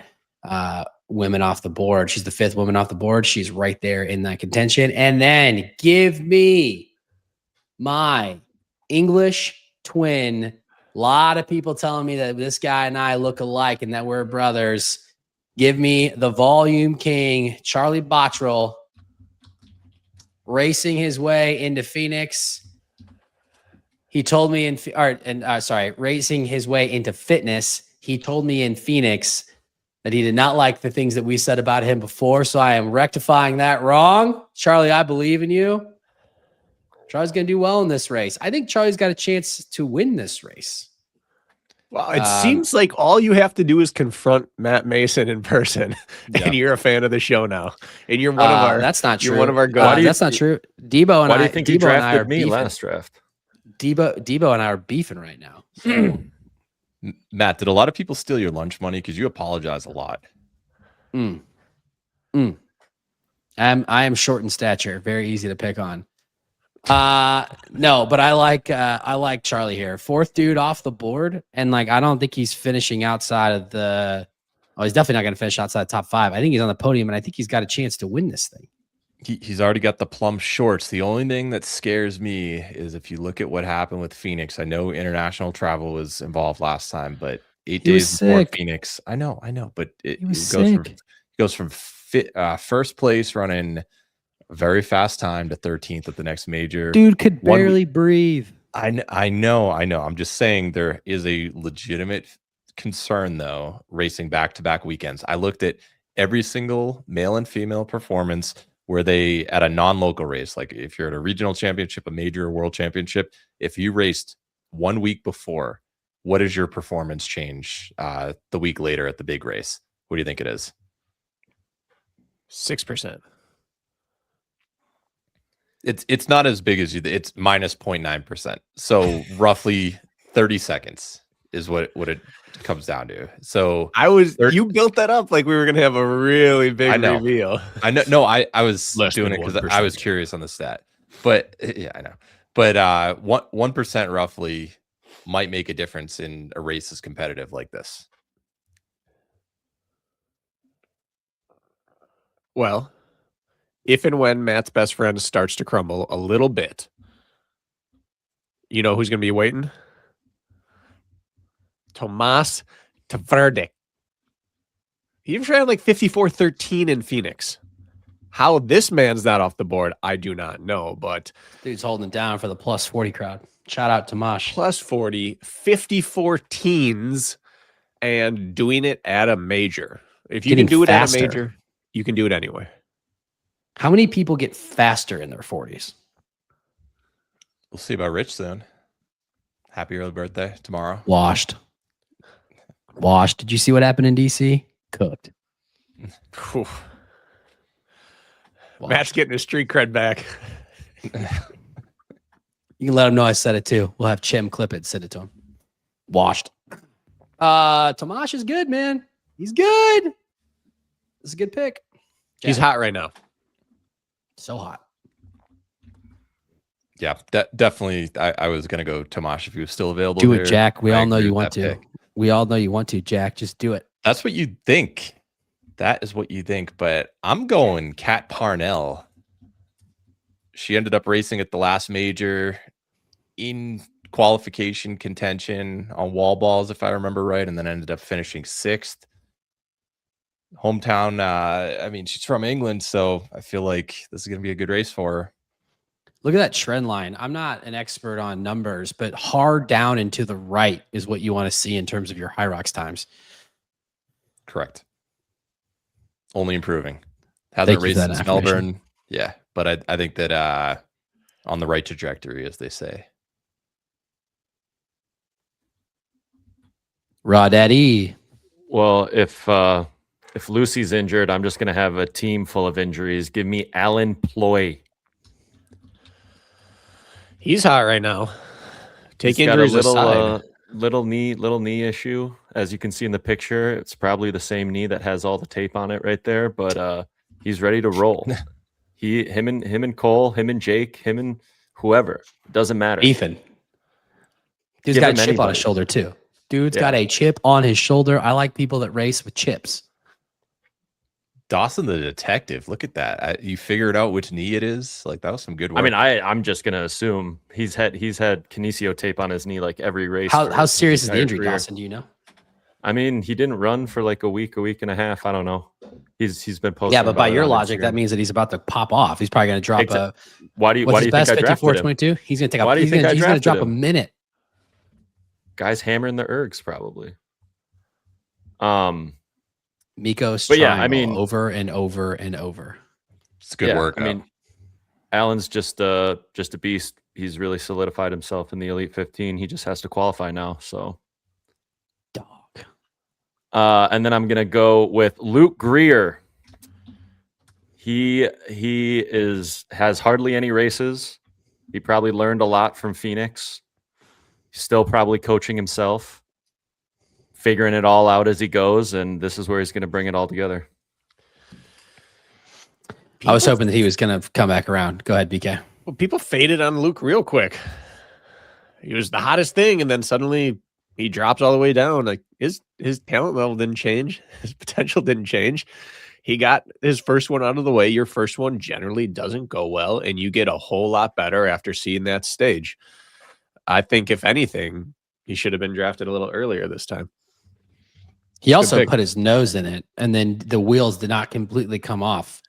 women off the board, she's the 5th woman off the board. She's right there in that contention. And then give me my English twin. A lot of people telling me that this guy and I look alike and that we're brothers. Give me the volume king, Charlie Bottrell, racing his way into Phoenix. He told me racing his way into fitness. He told me in Phoenix that he did not like the things that we said about him before. So I am rectifying that wrong. Charlie, I believe in you. Charlie's going to do well in this race. I think Charlie's got a chance to win this race. Well, it seems like all you have to do is confront Matt Mason in person, and you're a fan of the show now. And you're one of our. That's not true. You're one of our that's not true. Debo and why do you think you Debo and I are drafted me beefing. last draft? Debo and I are beefing right now. So. Matt, did a lot of people steal your lunch money? Because you apologize a lot. I am short in stature, very easy to pick on. No, but I like Charlie here. 4th dude off the board, and like I don't think he's finishing outside of the. Oh, he's definitely not going to finish outside the top 5. I think he's on the podium, and I think he's got a chance to win this thing. He's already got the plum shorts. The only thing that scares me is if you look at what happened with Phoenix. I know international travel was involved last time, but 8 days before Phoenix. I know, but it goes from first place running a very fast time to 13th at the next major. Dude could barely breathe. I know. I'm just saying there is a legitimate concern though, racing back-to-back weekends. I looked at every single male and female performance where they at a non-local race, like if you're at a regional championship, a major or world championship, if you raced 1 week before, what is your performance change the week later at the big race? What do you think it is? 6%. It's not as big as you. It's minus 0.9%. So roughly 30 seconds is what it comes down to. So you built that up like we were gonna have a really big reveal. I know. No, I was Less doing it than because 1%. I was curious on the stat. But yeah, I know. But 1% roughly might make a difference in a race as competitive like this. Well, if and when Matt's best friend starts to crumble a little bit, you know who's going to be waiting? Tomas Tvrdik. He ran like 54-13 in Phoenix. How this man's not off the board, I do not know, but dude's holding it down for the plus 40 crowd. Shout out to Mosh. Plus 40, 54 teens, and doing it at a major. If you can do it at a major, you can do it anywhere. How many people get faster in their 40s? We'll see about Rich soon. Happy early birthday tomorrow. Washed. Did you see what happened in DC? Cooked. Matt's getting his street cred back. You can let him know I said it too. We'll have Chim clip it, send it to him. Washed. Tomash is good, man. He's good. This is a good pick. He's hot right now. So hot. Yeah, definitely. I was going to go Tomash if he was still available. Do it, Jack. We all know you want to. We all know you want to, Jack. Just do it. That's what you think. That is what you think. But I'm going Kat Parnell. She ended up racing at the last major in qualification contention on wall balls, if I remember right, and then ended up finishing 6th. Hometown. I mean, she's from England, so I feel like this is going to be a good race for her. Look at that trend line. I'm not an expert on numbers, but hard down and to the right is what you want to see in terms of your HYROX times. Correct. Only improving. Hasn't raced since Melbourne. Yeah, but I think that on the right trajectory, as they say. Raw Daddy. Well, if Lucy's injured, I'm just going to have a team full of injuries. Give me Alan Ploy. He's hot right now. Take He's injuries got a aside. little knee issue, as you can see in the picture. It's probably the same knee that has all the tape on it right there, but he's ready to roll. him and Cole, him and Jake, him and whoever, doesn't matter. Ethan. Dude's got a chip on his shoulder too. Dude's got a chip on his shoulder. I like people that race with chips. Dawson the detective. Look at that. You figured out which knee it is. Like, that was some good work. I mean, I'm just gonna assume he's had kinesio tape on his knee like every race. How serious is the injury, Dawson? Do you know? I mean, he didn't run for like a week and a half. I don't know. He's been posting. Yeah, but by your logic, that means that he's about to pop off. He's probably going to drop a. Why do you think I drafted him? 54.22. He's going to take. He's going to drop a minute. Guys hammering the ergs probably. Miko's but yeah, I mean, over and over and over. It's good work. I mean, Alan's just a beast. He's really solidified himself in the Elite 15. He just has to qualify now. So And then I'm gonna go with Luke Greer. He has hardly any races. He probably learned a lot from Phoenix. He's still probably coaching himself, figuring it all out as he goes, and this is where he's going to bring it all together. I was hoping that he was going to come back around. Go ahead, BK. Well, people faded on Luke real quick. He was the hottest thing, and then suddenly he drops all the way down. Like his talent level didn't change. His potential didn't change. He got his first one out of the way. Your first one generally doesn't go well, and you get a whole lot better after seeing that stage. I think, if anything, he should have been drafted a little earlier this time. He also put his nose in it, and then the wheels did not completely come off.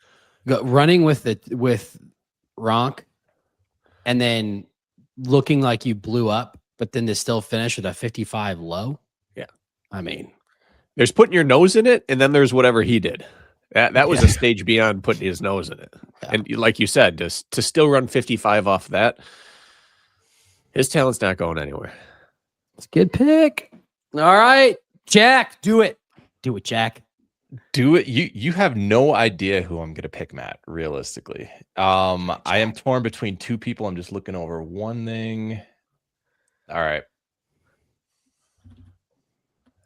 Running with Ronk, and then looking like you blew up, but then to still finish with a 55 low. Yeah, I mean, there's putting your nose in it, and then there's whatever he did. That was a stage beyond putting his nose in it. Yeah. And like you said, to still run 55 off that, his talent's not going anywhere. It's a good pick. All right, Jack, do it. Do it, Jack. Do it. You have no idea who I'm going to pick, Matt, realistically. I am torn between two people. I'm just looking over one thing. All right.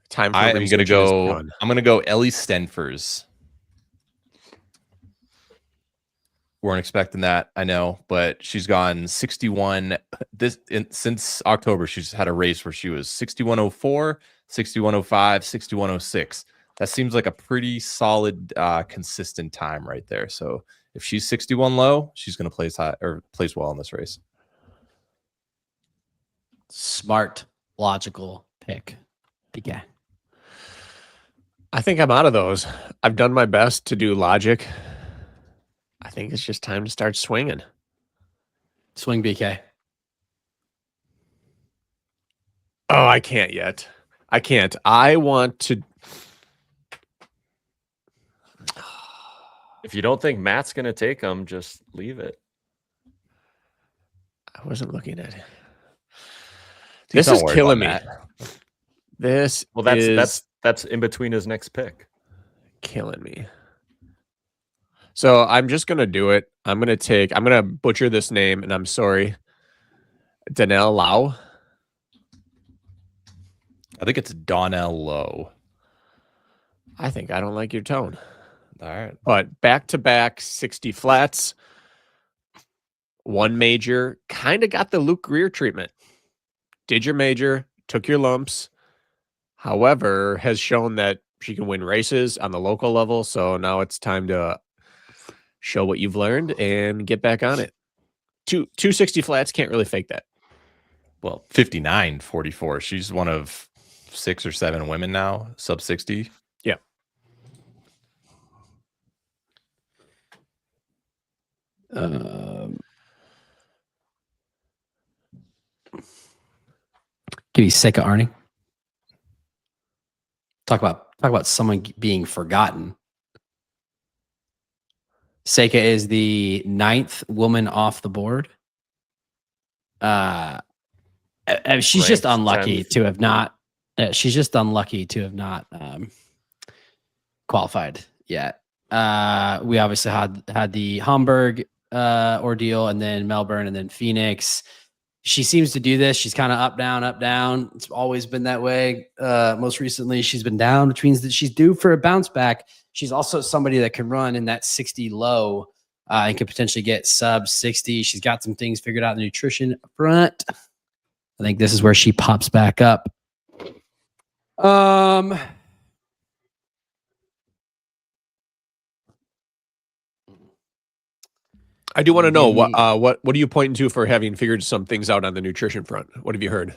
Time for I'm going to go Ellie Stenfers. Weren't expecting that, I know, but she's gone 61 since October. She's had a race where she was 6104, 6105, 6106. That seems like a pretty solid, consistent time right there. So if she's 61 low, she's going to place high or place well in this race. Smart, logical pick. Yeah. I think I'm out of those. I've done my best to do logic. I think it's just time to start swinging. Swing, BK. Oh, I can't yet. I can't. I want to. If you don't think Matt's going to take him, just leave it. I wasn't looking at it. This is killing me. This that's in between his next pick. Killing me. So I'm just going to do it. I'm going to butcher this name, and I'm sorry. Donnell Lau. I think it's Donnell Lowe. I think I don't like your tone. All right. But back-to-back 60 flats. One major. Kind of got the Luke Greer treatment. Did your major, took your lumps. However, has shown that she can win races on the local level. So now it's time to show what you've learned and get back on it. 260 flats, can't really fake that. Well, 59.44. She's one of 6 or 7 women now, sub 60. Yeah. Get you sick of Arnie. Talk about someone being forgotten. Seika is the 9th woman off the board. She's just unlucky to have not. She's just unlucky to have not qualified yet. We obviously had the Hamburg ordeal, and then Melbourne, and then Phoenix. She seems to do this. She's kind of up, down, up, down. It's always been that way. Most recently, she's been down, which means that she's due for a bounce back. She's also somebody that can run in that 60 low and could potentially get sub 60. She's got some things figured out in the nutrition front. I think this is where she pops back up. I do want to know what are you pointing to for having figured some things out on the nutrition front? What have you heard?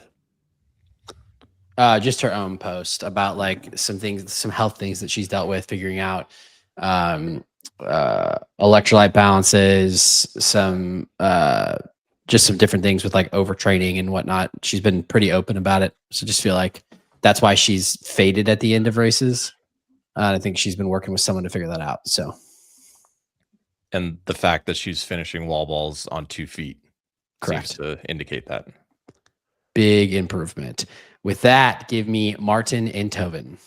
Just her own post about like some things, some health things that she's dealt with, figuring out electrolyte balances, some just some different things with like overtraining and whatnot. She's been pretty open about it. So just feel like that's why she's faded at the end of races. I think she's been working with someone to figure that out. So. And the fact that she's finishing wall balls on 2 feet correct seems to indicate that. Big improvement. With that, give me Martin and Tobin.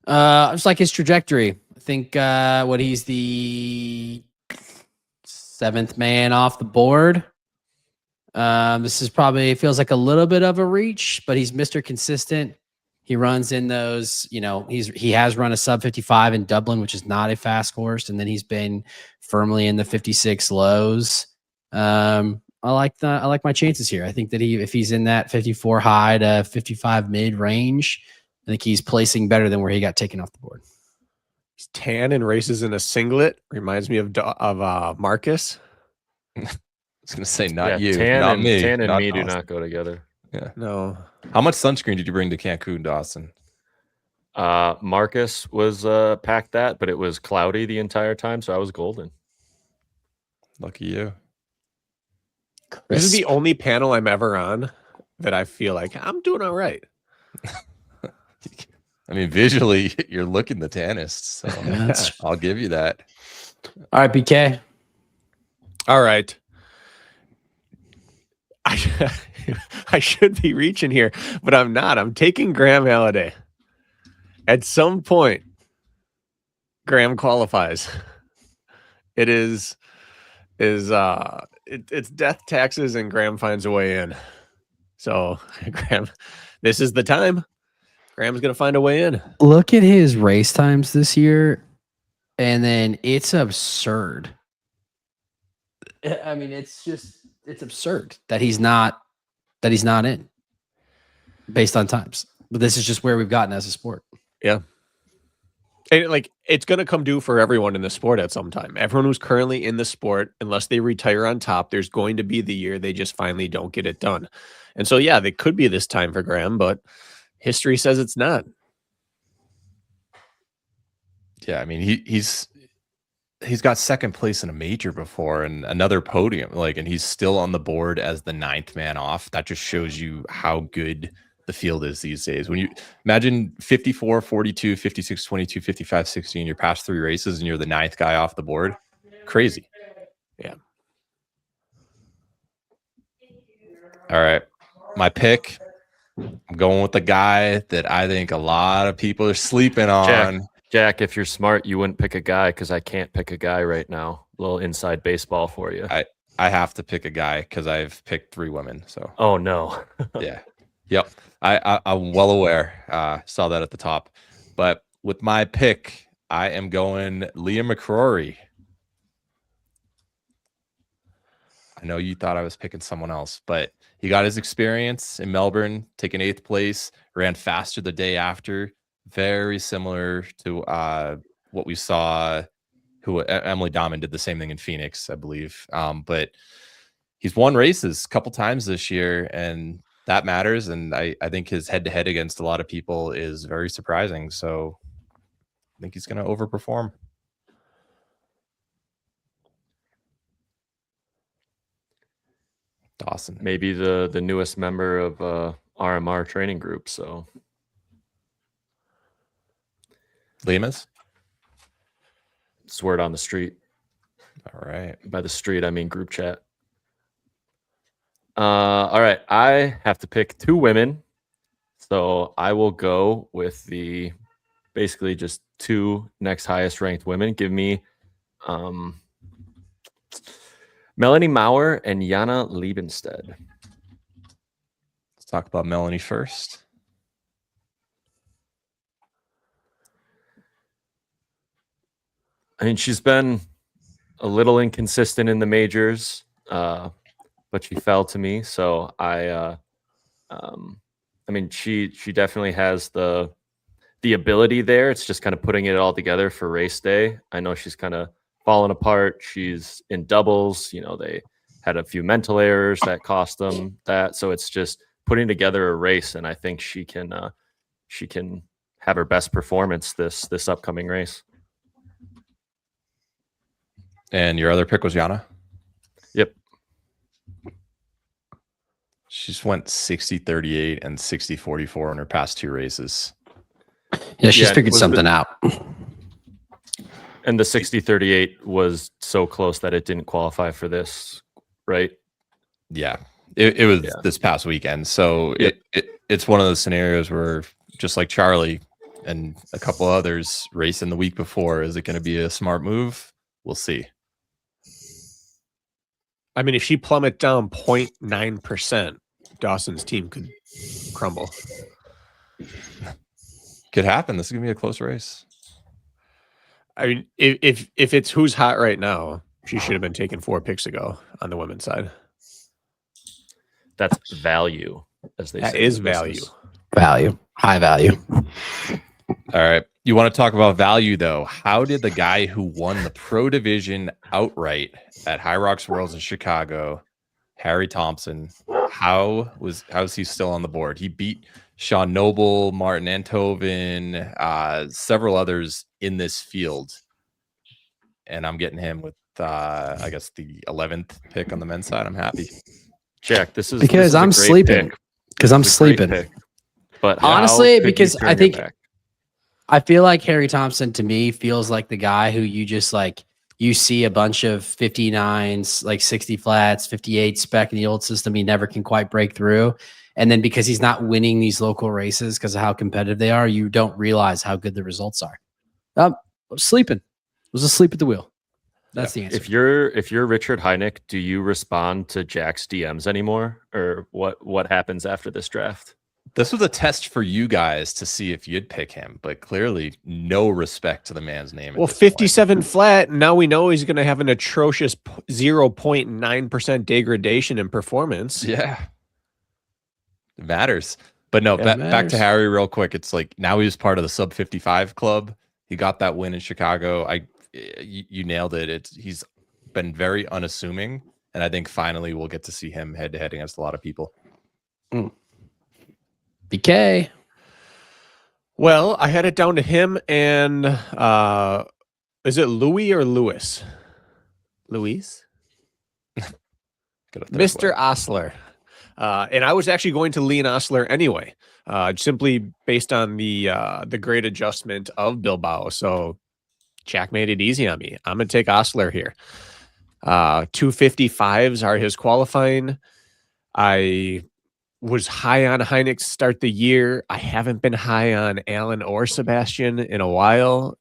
I just like his trajectory. I think he's the 7th man off the board. This is probably feels like a little bit of a reach, but he's Mr. Consistent. He runs in those, he has run a sub 55 in Dublin, which is not a fast horse, and then he's been firmly in the 56 lows. I like my chances here. I think that if he's in that 54 high to 55 mid range, I think he's placing better than where he got taken off the board. He's tan and races in a singlet. Reminds me of Marcus. I was gonna say not you, tan not and, me. Tan and not me do Dawson. not go together. Yeah. No. How much sunscreen did you bring to Cancun, Dawson? Marcus was packed that, but it was cloudy the entire time, so I was golden. Lucky you. This is the only panel I'm ever on that I feel like I'm doing all right. I mean, visually, you're looking the tannest, so I'll give you that. All right, BK. All right. I should be reaching here, but I'm not. I'm taking Graham Halliday. At some point, Graham qualifies. It's death, taxes, and Graham finds a way in. So, Graham, this is the time. Graham's going to find a way in. Look at his race times this year, and then it's absurd. I mean, it's absurd that he's not in based on times. But this is just where we've gotten as a sport. Yeah. And it's going to come due for everyone in the sport at some time. Everyone who's currently in the sport, unless they retire on top, there's going to be the year they just finally don't get it done. And so, yeah, they could be this time for Graham, but history says it's not. Yeah, I mean, he's got second place in a major before and another podium, and he's still on the board as the 9th man off. That just shows you how good the field is these days. When you imagine 54, 42, 56, 22, 55, 16, you're past 3 races and you're the 9th guy off the board. Crazy. Yeah. All right. My pick, I'm going with the guy that I think a lot of people are sleeping on. Jack, if you're smart, you wouldn't pick a guy because I can't pick a guy right now. A little inside baseball for you. I have to pick a guy because I've picked 3 women. So. Oh no. Yeah. Yep. I'm well aware. Saw that at the top. But with my pick, I am going Liam McCrory. I know you thought I was picking someone else, but he got his experience in Melbourne, taking 8th place, ran faster the day after. Very similar to what we saw. Emily Dahman did the same thing in Phoenix, I believe. But he's won races a couple times this year, and that matters. And I think his head-to-head against a lot of people is very surprising. So I think he's going to overperform. Dawson. Maybe the newest member of RMR training group. So Liam it's word on the street. All right. By the street, I mean group chat. All right. I have to pick 2 women. So I will go with the basically just 2 next highest ranked women. Give me Melanie Maurer and Jana Liebenstedt. Let's talk about Melanie first. I mean, she's been a little inconsistent in the majors, but she fell to me. So I mean, she definitely has the ability there. It's just kind of putting it all together for race day. I know she's kind of fallen apart. She's in doubles. They had a few mental errors that cost them that. So it's just putting together a race, and I think she can have her best performance this upcoming race. And your other pick was Jana? Yep. She's went 60-38 and 60-44 in her past 2 races. Yeah, she's figured something out. And the 60-38 was so close that it didn't qualify for this, right? Yeah. It was this past weekend. So it's one of those scenarios where, just like Charlie, and a couple others racing the week before. Is it going to be a smart move? We'll see. I mean, if she plummets down 0.9%, Dawson's team could crumble. Could happen. This is going to be a close race. I mean, if it's who's hot right now, she should have been taken 4 picks ago on the women's side. That's value, as they say. That is value. Value. High value. All right. You want to talk about value, though. How did the guy who won the Pro Division outright at HYROX Worlds in Chicago, Harry Thompson, how is he still on the board? He beat Sean Noble, Martin Antoven, several others in this field. And I'm getting him with, I guess, the 11th pick on the men's side. I'm happy. Jack, this is because I'm sleeping. Because I'm sleeping. But honestly, because I think I feel like Harry Thompson to me feels like the guy who you just like you see a bunch of 59s, like 60 flats, 58 spec in the old system. He never can quite break through. And then because he's not winning these local races because of how competitive they are, you don't realize how good the results are. I'm sleeping. I was asleep at the wheel. That's the answer. If you're Richard Hynek, do you respond to Jack's DMs anymore, or what happens after this draft? This was a test for you guys to see if you'd pick him, but clearly no respect to the man's name. Well, 57 flat. Now we know he's going to have an atrocious 0.9% degradation in performance. Yeah, it matters. But no, back to Harry real quick. It's like now he's part of the sub 55 club. He got that win in Chicago. You nailed it. He's been very unassuming, and I think finally we'll get to see him head to head against a lot of people. BK. Well, I had it down to him and is it Louis or Lewis? Luis? Mr. Osler. And I was actually going to lean Osler anyway, simply based on the great adjustment of Bilbao. So Jack made it easy on me. I'm going to take Osler here. 255s are his qualifying. I was high on Hynek to start the year. I haven't been high on Allen or Sebastian in a while.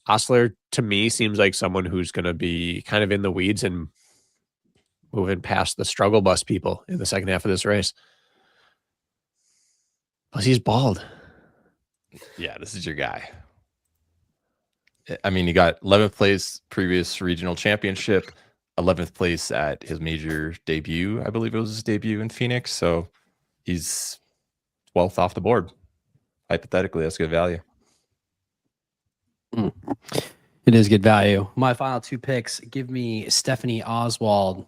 Osler, to me, seems like someone who's going to be kind of in the weeds and moving past the struggle bus people in the second half of this race. Plus, he's bald. Yeah, this is your guy. I mean, he got 11th place previous regional championship, 11th place at his major debut. I believe it was his debut in Phoenix. So he's 12th off the board. Hypothetically, that's good value. It is good value. My final 2 picks give me Stephanie Oswald.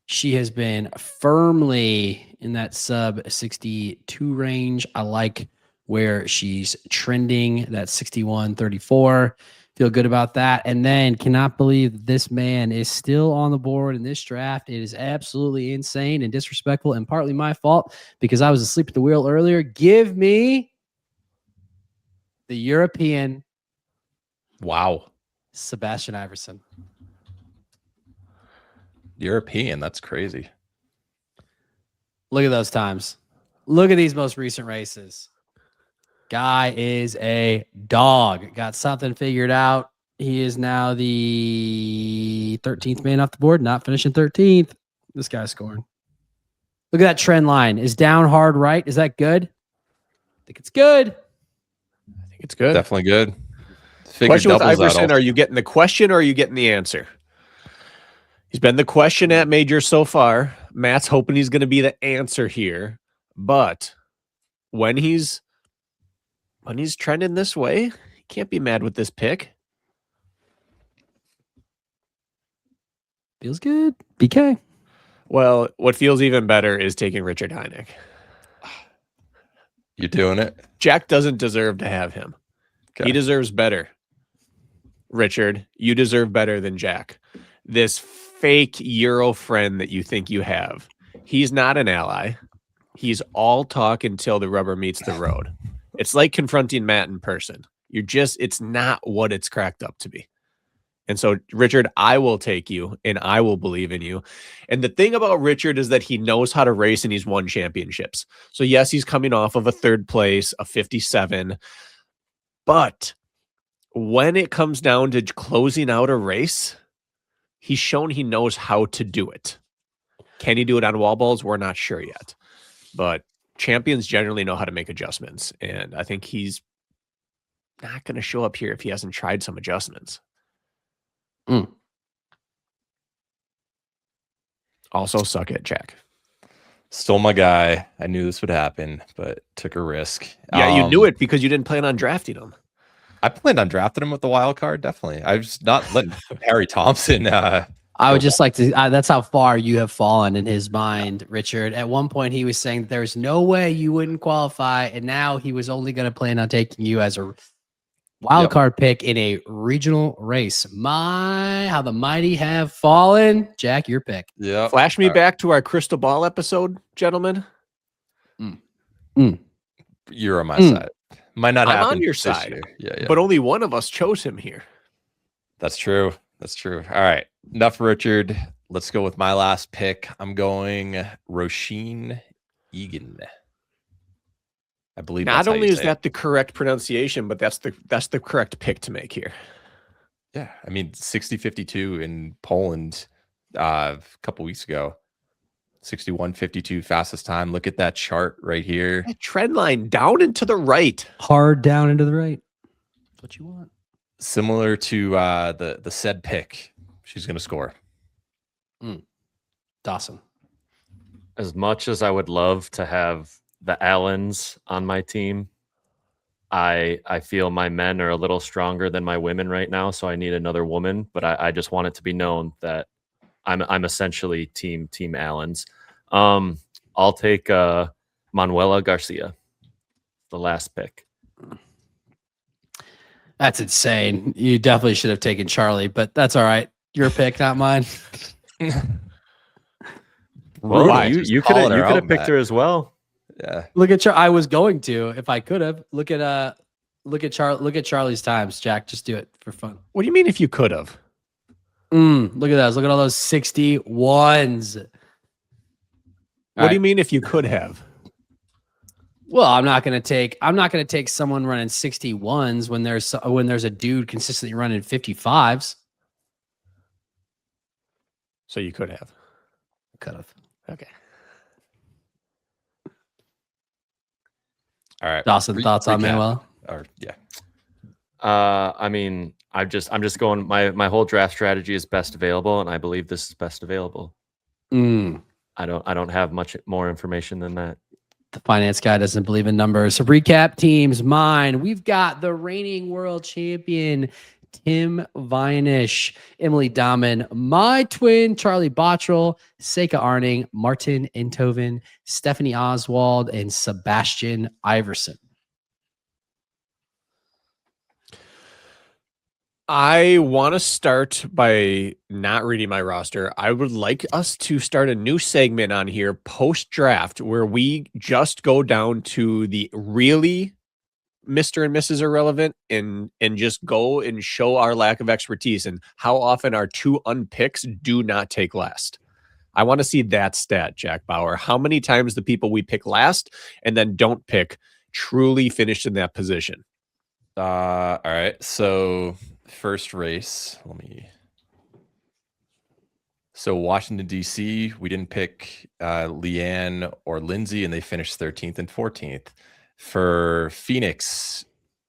She has been firmly in that sub 62 range. I like where she's trending, that 61.34. Feel good about that. And then cannot believe this man is still on the board in this draft. It is absolutely insane and disrespectful and partly my fault because I was asleep at the wheel earlier. Give me the European. Wow. Sebastian Iverson. European. That's crazy. Look at those times. Look at these most recent races. Guy is a dog. Got something figured out. He is now the 13th man off the board, not finishing 13th. This guy's scoring. Look at that trend line. Is down hard right. Is that good? I think it's good. I think it's good. Definitely good. Question with Iverson, are you getting the question or are you getting the answer? He's been the question at major so far. Matt's hoping he's going to be the answer here. But when he's trending this way, he can't be mad with this pick. Feels good. BK. Well, what feels even better is taking Richard Hynek. You're doing it. Jack doesn't deserve to have him. Okay. He deserves better. Richard, you deserve better than Jack. This fake Euro friend that you think you have. He's not an ally. He's all talk until the rubber meets the road. It's like confronting Matt in person. It's not what it's cracked up to be. And so, Richard, I will take you and I will believe in you. And the thing about Richard is that he knows how to race and he's won championships. So, yes, he's coming off of a 3rd place, a 57. But when it comes down to closing out a race, he's shown he knows how to do it. Can he do it on wall balls? We're not sure yet. But champions generally know how to make adjustments. And I think he's not going to show up here if he hasn't tried some adjustments. Also, suck it, Jack. Stole my guy. I knew this would happen, but took a risk. Yeah, you knew it because you didn't plan on drafting him. I planned on drafting him with the wild card, definitely. I was not letting Harry Thompson. I would just like to, that's how far you have fallen in his mind, Richard. At one point, he was saying there's no way you wouldn't qualify. And now he was only going to plan on taking you as a wild card pick in a regional race. How the mighty have fallen. Jack, your pick. Yeah. Flash me back to our crystal ball episode, gentlemen. You're on my side. Might not happen. I'm on your this side. year. Yeah. But only one of us chose him here. That's true. All right. Enough, Richard. Let's go with my last pick. I'm going Roisin Egan. I believe not only is that the correct pronunciation, but that's the correct pick to make here. Yeah, I mean 60-52 in Poland a couple weeks ago. 61-52 fastest time. Look at that chart right here. That trend line down and to the right. Hard down and to the right. That's what you want. Similar to the said pick. She's going to score. Dawson. As much as I would love to have the Allens on my team, I feel my men are a little stronger than my women right now, so I need another woman. But I just want it to be known that I'm essentially team Allens. I'll take Manuela Garcia, the last pick. That's insane. You definitely should have taken Charlie, but that's all right. Your pick, not mine. Well, you could have picked her as well. Yeah. Look at I was going to if I could have. Look at Charlie's times, Jack. Just do it for fun. What do you mean if you could have? Look at those. Look at all those 61s. What do you mean if you could have? Well, I'm not gonna take someone running 61s when there's a dude consistently running 55s. So you could have. Could have. Okay. All right. Dawson, thoughts on Manuel? Yeah. I mean, I'm just going. My whole draft strategy is best available, and I believe this is best available. I don't have much more information than that. The finance guy doesn't believe in numbers. So recap teams. Mine. We've got the reigning world champion Tim Vinish, Emily Dahmen, my twin Charlie Bottrell, Seika Arning, Martin Enthoven, Stephanie Oswald, and Sebastian Iverson. I want to start by not reading my roster. I would like us to start a new segment on here post-draft where we just go down to the really Mr. and Mrs. Irrelevant and just go and show our lack of expertise and how often our 2 unpicks do not take last. I want to see that stat, Jack Bauer. How many times the people we pick last and then don't pick truly finished in that position? All right. So first race, So Washington, D.C., we didn't pick Leanne or Lindsay, and they finished 13th and 14th. For Phoenix,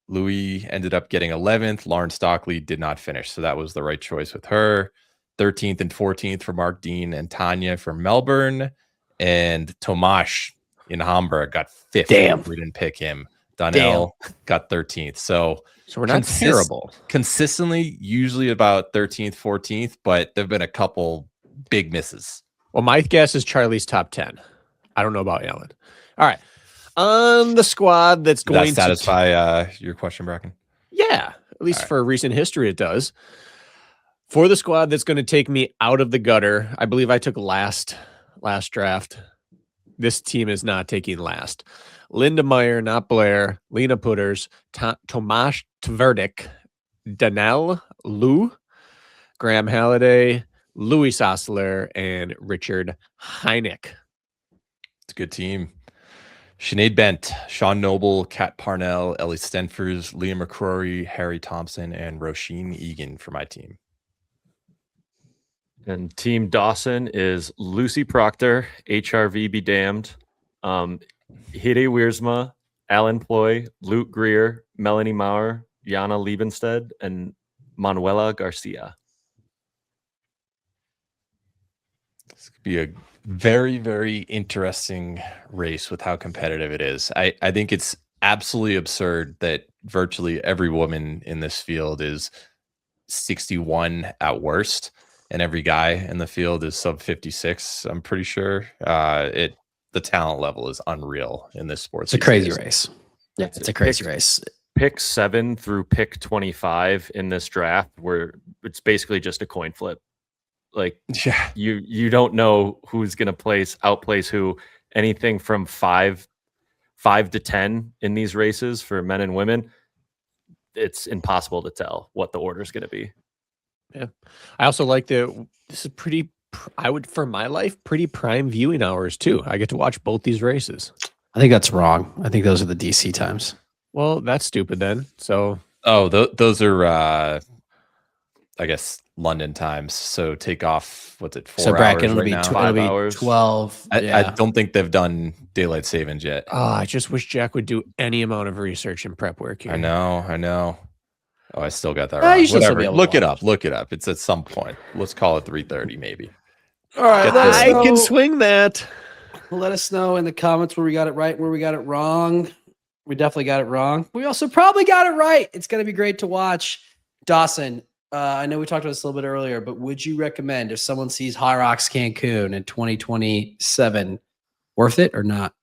Louis ended up getting 11th. Lauren Stockley did not finish, so that was the right choice with her. 13th and 14th for Mark Dean and Tanya from Melbourne. And Tomasz in Hamburg got 5th. Damn. We didn't pick him. Donnell got 13th. So we're not terrible. Consistently, usually about 13th, 14th, but there have been a couple big misses. Well, my guess is Charlie's top 10. I don't know about Ellen. All right. On the squad that's going to satisfy your question, Bracken? Yeah, at least for recent history, it does. For the squad that's going to take me out of the gutter, I believe I took last draft. This team is not taking last. Linda Meyer, not Blair, Lena Putters, Tomasz Tverdik, Danelle Lou, Graham Halliday, Louis Osler, and Richard Heineck. It's a good team. Sinead Bent, Sean Noble, Kat Parnell, Ellie Stenfers, Liam McCrory, Harry Thompson, and Roisin Egan for my team. And Team Dawson is Lucy Proctor, HRV be damned, Hide Wiersma, Alan Ploy, Luke Greer, Melanie Maurer, Jana Liebenstead, and Manuela Garcia. This could be a very, very interesting race with how competitive it is. I think it's absolutely absurd that virtually every woman in this field is 61 at worst, and every guy in the field is sub 56. I'm pretty sure. The talent level is unreal in this sport. It's a crazy race. Yeah, it's a crazy race. Pick 7 through pick 25 in this draft, where it's basically just a coin flip. Like, yeah, you don't know who's going to outplace who. Anything from 5 to 10 in these races for men and women, it's impossible to tell what the order is going to be. Yeah, I also like this is pretty. I would, for my life, pretty prime viewing hours too. I get to watch both these races. I think that's wrong. I think those are the DC times. Well, that's stupid then. So, those are, I guess, London times. So take off, what's it, 4 so bracket hours will right be now? 5 hours. 12. I don't think they've done daylight savings yet. oh, I just wish Jack would do any amount of research and prep work here. I know. Oh, I still got that You wrong. should still Whatever. be able to Look it up. It's at some point. Let's call it 3:30 maybe. All right. Get let us I know- can swing that. Let us know in the comments where we got it right, where we got it wrong. We definitely got it wrong. We also probably got it right. It's going to be great to watch. Dawson, I know we talked about this a little bit earlier, but would you recommend if someone sees HYROX Cancun in 2027, worth it or not?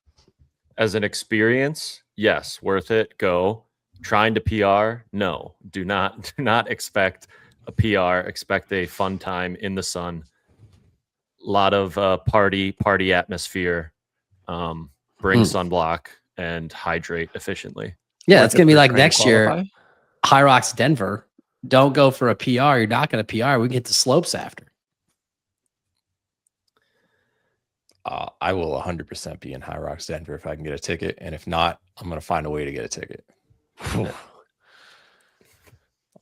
As an experience, yes, worth it. Go. Trying to PR, no. Do not expect a PR. Expect a fun time in the sun. A lot of party atmosphere. Bring sunblock and hydrate efficiently. Yeah, it's going to be like next year, Qualify? HYROX Denver. Don't go for a PR. You're not going to PR. We get the slopes after. I will 100% be in HYROX Denver if I can get a ticket, and if not, I'm going to find a way to get a ticket.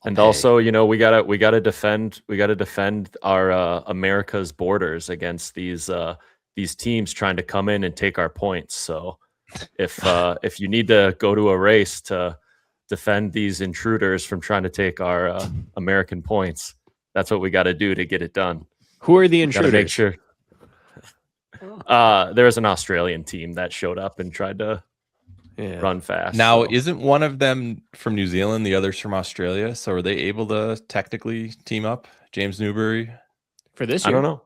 And also, we gotta defend our America's borders against these teams trying to come in and take our points. So if you need to go to a race to defend these intruders from trying to take our American points, that's what we got to do to get it done. Who are the Gotta intruders? make sure. There was an Australian team that showed up and tried to run fast. Now, so. isn't one of them from New Zealand, the other's from Australia? So are they able to technically team up? James Newbury? For this I year? don't know.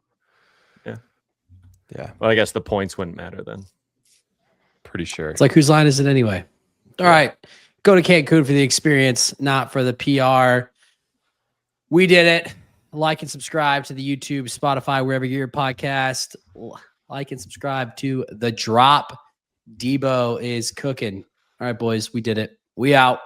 Yeah, Well, I guess the points wouldn't matter then. pretty sure. It's like, whose line is it anyway? All right. Go to Cancun for the experience, not for the PR. We did it. Like and subscribe to the YouTube, Spotify, wherever you hear your podcast. Like and subscribe to The Drop. Debo is cooking. All right, boys, we did it. We out.